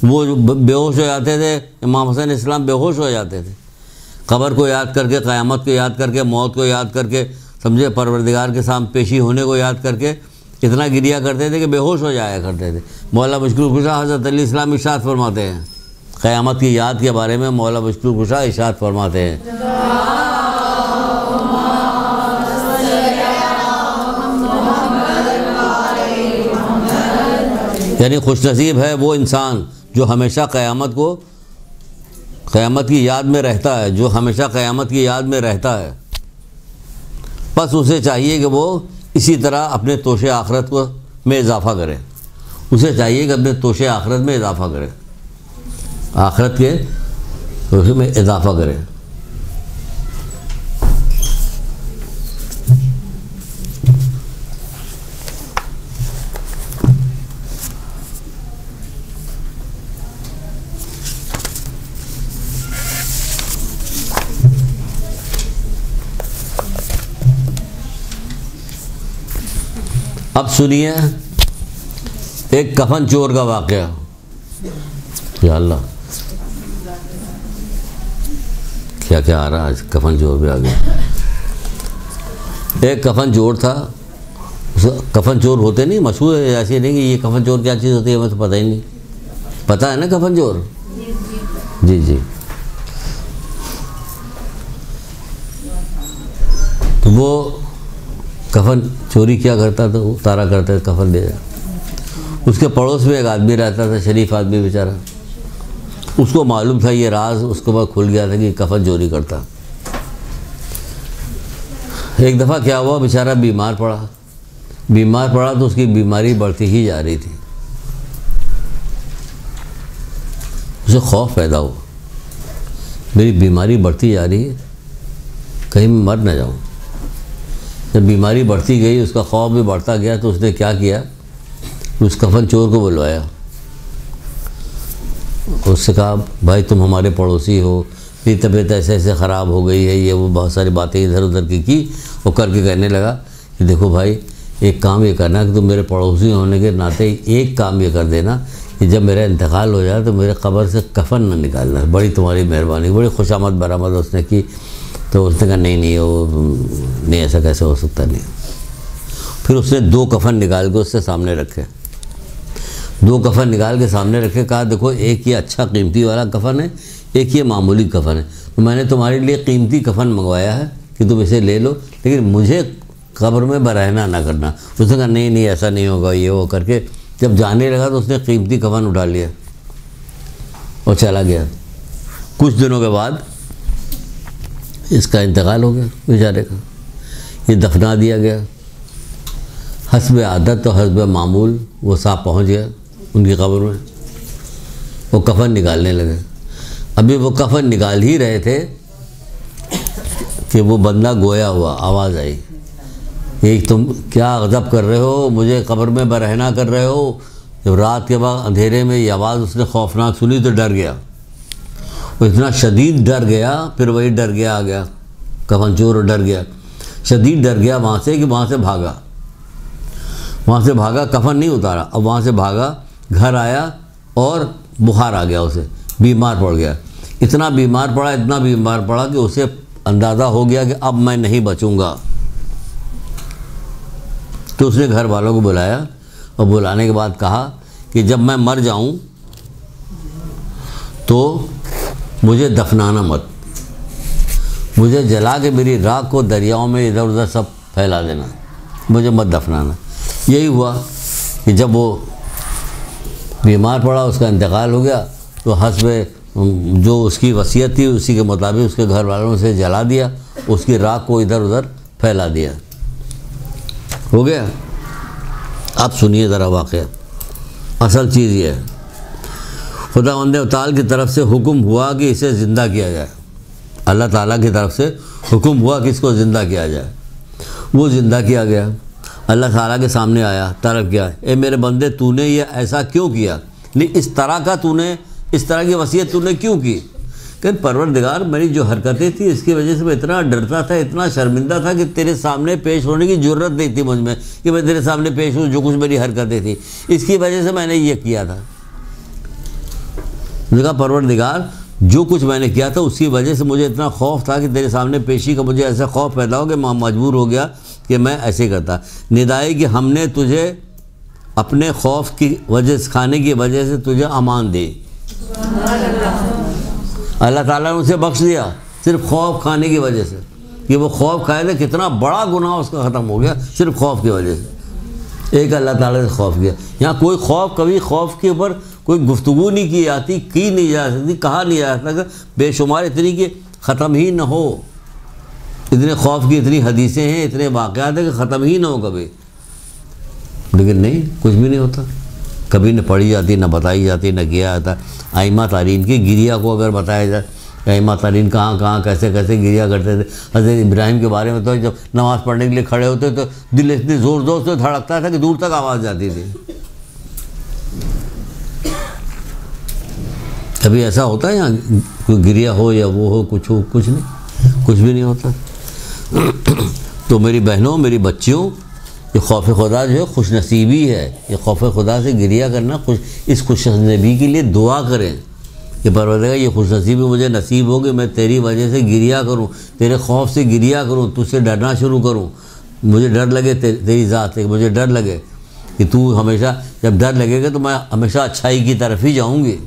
वो बेहोश हो जाते थे। इमाम हसन अलैहिस्सलाम बेहोश हो जाते थे, कब्र को याद करके, क़यामत को याद करके, मौत को याद करके, समझे, परवरदिगार के सामने पेशी होने को याद करके इतना गिरिया करते थे कि बेहोश हो जाया करते थे। मौला मुश्किल कुशा हज़रत अली इस्लाम इरशाद फरमाते हैं, क़यामत की याद के बारे में मौला मुश्किल कुशा इरशाद फरमाते हैं, यानी खुशनसीब है वो इंसान जो हमेशा क़यामत की याद में रहता है, जो हमेशा क़यामत की याद में रहता है। बस उसे चाहिए कि वो इसी तरह अपने तोशे आखरत में इजाफ़ा करे, उसे चाहिए कि अपने तोशे आखरत में इजाफ़ा करे, आखरत के तोशे में इजाफ़ा करे। अब सुनिए एक कफन चोर का वाकया। या अल्लाह, क्या क्या आ रहा है आज, कफन चोर भी आ गया। एक कफन चोर था, कफन चोर होते नहीं, मशहूर है, ऐसे नहीं कि ये कफन चोर क्या चीज़ होती है हमें तो पता ही नहीं। पता है ना कफन चोर? जी जी। तो वो कफन चोरी क्या करता था, उतारा करता था कफन दे। उसके पड़ोस में एक आदमी रहता था, शरीफ आदमी बेचारा। उसको मालूम था ये राज, उसको बाद खुल गया था कि कफन चोरी करता। एक दफ़ा क्या हुआ, बेचारा बीमार पड़ा तो उसकी बीमारी बढ़ती ही जा रही थी। उसे खौफ पैदा हुआ, मेरी बीमारी बढ़ती जा रही है, कहीं मैं मर न जाऊं। जब बीमारी बढ़ती गई, उसका खौफ भी बढ़ता गया, तो उसने क्या किया, उस कफन चोर को बुलवाया। उससे कहा, भाई तुम हमारे पड़ोसी हो, मेरी तबीयत ऐसे ऐसे ख़राब हो गई है, ये वो बहुत सारी बातें इधर उधर की। वो करके कहने लगा कि देखो भाई, एक काम ये करना कि तुम मेरे पड़ोसी होने के नाते एक काम ये कर देना कि जब मेरा इंतकाल हो जाए तो मेरे कब्र से कफन न निकालना। बड़ी तुम्हारी मेहरबानी। बड़ी खुशामद बरामद उसने की। तो उसने कहा नहीं वो नहीं, ऐसा कैसे हो सकता नहीं। फिर उसने 2 कफन निकाल के उससे सामने रखे। 2 कफन निकाल के सामने रखे, कहा देखो एक ये अच्छा कीमती वाला कफन है, एक ये मामूली कफन है। तो मैंने तुम्हारे लिए कीमती कफन मंगवाया है कि तुम इसे ले लो, लेकिन मुझे कब्र में बरहना ना करना। उसने कहा नहीं ऐसा नहीं होगा, ये वो करके जब जाने लगा तो उसने कीमती कफन उठा लिया और चला गया। कुछ दिनों के बाद इसका इंतकाल हो गया बेचारे का। ये दफना दिया गया। हस्ब आदत तो हस्ब मामूल वो साहब पहुँच गया उनकी कब्र में। वो कफन निकालने लगे। अभी वो कफन निकाल ही रहे थे कि वो बंदा गोया हुआ, आवाज़ आई, एक तुम क्या गज़ब कर रहे हो, मुझे कब्र में बरहना कर रहे हो। जब रात के बाद अंधेरे में ये आवाज़ उसने खौफनाक सुनी तो डर गया। वो इतना शदीद डर गया, फिर वही डर गया आ गया, कफन चोर डर गया, शदीद डर गया वहाँ से कि वहाँ से भागा, कफन नहीं उतारा। अब वहाँ से भागा, घर आया और बुखार आ गया, उसे बीमार पड़ गया। इतना बीमार पड़ा कि उसे अंदाज़ा हो गया कि अब मैं नहीं बचूंगा। तो उसने घर वालों को बुलाया और बुलाने के बाद कहा कि जब मैं मर जाऊं तो मुझे दफनाना मत, मुझे जला के मेरी राख को दरियाओं में इधर उधर सब फैला देना, मुझे मत दफनाना। यही हुआ कि जब वो बीमार पड़ा, उसका इंतकाल हो गया, तो हस्ब जो उसकी वसीयत थी उसी के मुताबिक उसके घर वालों से जला दिया, उसकी राख को इधर उधर फैला दिया। हो गया। अब सुनिए ज़रा वाक़या, असल चीज़ ये है, खुदावंद ताल की तरफ से हुक्म हुआ कि इसे ज़िंदा किया जाए। अल्लाह ताला की तरफ से हुक्म हुआ कि इसको ज़िंदा किया जाए। वो ज़िंदा किया गया, अल्लाह ताला के सामने आया, तरफ किया, ए मेरे बंदे तूने ये ऐसा क्यों किया, नहीं इस तरह की वसीयत तूने क्यों की। कि परवरदिगार मेरी जो हरकतें थी इसकी वजह से मैं इतना डरता था, इतना शर्मिंदा था कि तेरे सामने पेश होने की ज़रूरत नहीं थी मुझ में कि मैं तेरे सामने पेश हूँ। जो कुछ मेरी हरकतें थी इसकी वजह से मैंने ये किया था। मैंने कहा परवरदिगार जो कुछ मैंने किया था उसकी वजह से मुझे इतना खौफ था कि तेरे सामने पेशी का मुझे ऐसा खौफ पैदा हो कि मैं मजबूर हो गया कि मैं ऐसे करता। निदाई कि हमने तुझे अपने खौफ की वजह से, खाने की वजह से तुझे अमान दी। अल्लाह ताला ने उसे बख्श दिया सिर्फ खौफ खाने की वजह से, कि वो खौफ खाए थे, कितना बड़ा गुनाह उसका ख़त्म हो गया सिर्फ खौफ की वजह से। एक अल्लाह ताला से खौफ किया। यहाँ कोई खौफ, कभी खौफ के ऊपर कोई गुफ्तगू नहीं की जाती, की नहीं जा सकती, कहा नहीं जा सकता, बेशुमार इतनी कि ख़त्म ही ना हो। इतने खौफ की इतनी हदीसें हैं, इतने वाक़यात हैं कि ख़त्म ही ना हो कभी। लेकिन नहीं, कुछ भी नहीं होता, कभी न पढ़ी जाती, न बताई जाती, न किया जाता। आइमा तारीन की गिरिया को अगर बताया जाए, आइमा तारीन कहाँ कैसे कैसे गिरिया करते थे। हज़रत इब्राहिम के बारे में तो जब नमाज़ पढ़ने के लिए खड़े होते तो दिल इतने ज़ोर ज़ोर से धड़कता था कि दूर तक आवाज़ जाती थी। कभी ऐसा होता है यहाँ कोई गिरिया हो या वो हो, कुछ हो? कुछ नहीं, कुछ भी नहीं होता। तो मेरी बहनों, मेरी बच्चियों, ये खौफ खुदा जो है खुश नसीबी है। ये खौफ खुदा से गिरिया करना, इस खुश नसीबी के लिए दुआ करें कि परवरदिगार ये खुश नसीबी मुझे नसीब हो कि मैं तेरी वजह से गिरिया करूं, तेरे खौफ से गिरिया करूं, तुझसे डरना शुरू करूं। मुझे डर लगे तेरी ज़ात से, मुझे डर लगे कि तू हमेशा, जब डर लगेगा तो मैं हमेशा अच्छाई की तरफ ही जाऊँगी।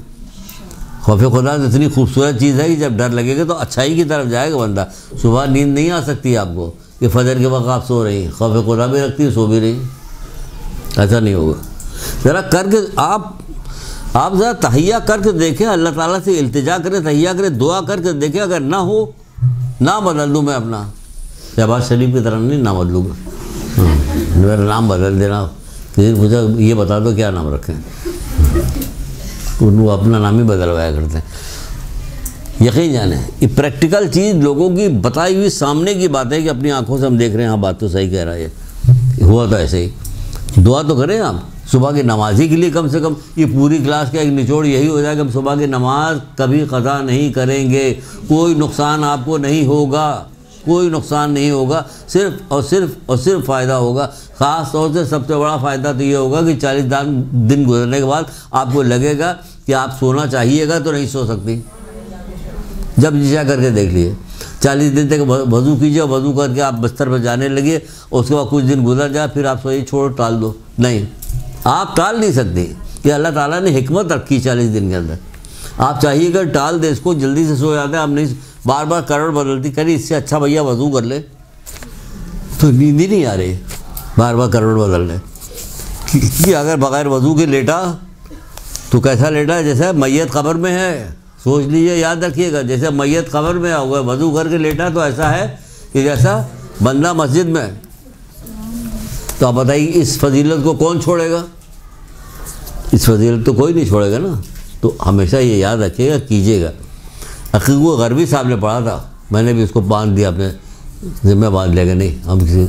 खौफ खुदा तो इतनी खूबसूरत चीज़ है कि जब डर लगेगा तो अच्छाई की तरफ जाएगा बंदा। सुबह नींद नहीं आ सकती आपको कि फजर के वक्त आप सो रही हैं, खौफ खुदा भी रखती है, सो भी रही, ऐसा नहीं होगा। ज़रा करके आप ज़रा तहिया करके देखें, अल्लाह ताला से इल्तिजा करें, तहिया करें, दुआ करके देखें। अगर ना हो, ना बदल दूँ मैं अपना, शहबाज शरीफ की तरह नहीं ना बदलूँगा, मेरा नाम बदल देना, मुझे ये बता दो क्या नाम रखें। वो अपना नाम ही बदलवाया करते हैं। यकीन जाने ये प्रैक्टिकल चीज़ लोगों की बताई हुई सामने की बात है कि अपनी आंखों से हम देख रहे हैं। हाँ, बात तो सही कह रहा है, हुआ तो ऐसे ही। दुआ तो करें आप सुबह की नमाजी के लिए, कम से कम ये पूरी क्लास का एक निचोड़ यही हो जाए कि हम सुबह की नमाज कभी क़ज़ा नहीं करेंगे, कोई नुकसान आपको नहीं होगा, कोई नुकसान नहीं होगा, सिर्फ और सिर्फ फ़ायदा होगा। ख़ास तौर से सबसे बड़ा फ़ायदा तो ये होगा कि 40 दिन गुजरने के बाद आपको लगेगा कि आप सोना चाहिएगा तो नहीं सो सकती। जब जिशा करके देख लिए, 40 दिन तक वज़ू कीजिए, वज़ू करके आप बिस्तर पर जाने लगे, उसके बाद कुछ दिन गुजर जाए, फिर आप सोइए, छोड़ टाल दो, नहीं, आप टाल नहीं सकते। ये अल्लाह ताला ने हिकमत रखी 40 दिन के अंदर। आप चाहिएगा टाल दे इसको, जल्दी से सो जाते हैं, आप नहीं, बार बार करवट बदलती करी, इससे अच्छा भैया वज़ू कर ले, तो नींद ही नहीं आ रही बार बार करवट बदलने कि अगर बग़ैर वज़ू के लेटा तो कैसा लेटा है, जैसे मैयत क़ब्र में है। सोच लीजिए, याद रखिएगा, जैसे मैयत क़ब्र में होगा, वज़ू करके लेटा तो ऐसा है कि जैसा बंदा मस्जिद में। तो आप बताइए इस फजीलत को कौन छोड़ेगा? इस फजीलत तो कोई नहीं छोड़ेगा ना। तो हमेशा ये याद रखिएगा, कीजिएगा। अकीक़ वो गरबी साहब ने पढ़ा था, मैंने भी उसको बांध दिया, अपने ज़िम्मे बांध लेगा नहीं। हम किसी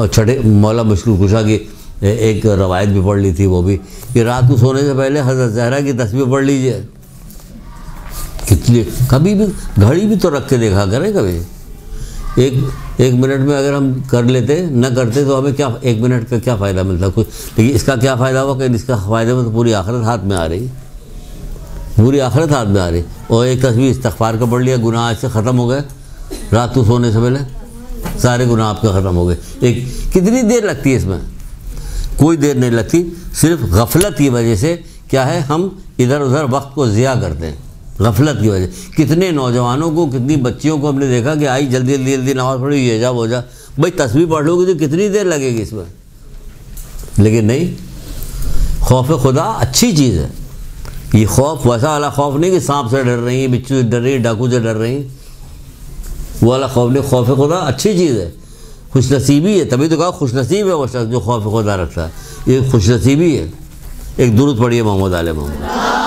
छठे मौला मुश्किल कुशा की एक रवायत भी पढ़ ली थी, वो भी कि रात को सोने से पहले हज़रत ज़हरा की तस्बीह पढ़ लीजिए। कितनी कभी भी घड़ी भी तो रख के देखा करें, कभी एक मिनट में अगर हम कर लेते न करते तो हमें क्या 1 मिनट का क्या फ़ायदा मिलता कुछ। लेकिन इसका क्या फ़ायदा हुआ कि इसका फ़ायदे में तो पूरी आखिरत हाथ में आ रही, पूरी आखिरत हाथ में आ रही। और एक तस्वीर इस्तग़फ़ार का पढ़ लिया, गुनाह आज से ख़त्म हो गए, रात को सोने से पहले सारे गुनाह आपके ख़त्म हो गए। एक कितनी देर लगती है इसमें? कोई देर नहीं लगती। सिर्फ गफलत की वजह से क्या है, हम इधर उधर वक्त को ज़िया करते हैं, गफलत की वजह। कितने नौजवानों को, कितनी बच्चियों को हमने देखा कि आई जल्दी जल्दी जल्दी नमाज़ पढ़ी, ये जा वो जा, भाई तस्बीह पढ़ लोगे तो कितनी देर लगेगी इसमें। लेकिन नहीं, खौफ खुदा अच्छी चीज़ है। ये खौफ वैसा वाला खौफ नहीं कि सांप से डर रही हैं, बिच्छू से डर रही हैं, डाकू से डर रही हैं, वो वाला खौफ नहीं। खौफ खुदा अच्छी चीज़ है, खुशनसीबी है। तभी तो कहा खुशनसीब है वो शख्स जो खौफ खुदा रखता है, ये खुशनसीबी है। एक दुरूद पढ़िए मोहम्मद आले मोहम्मद।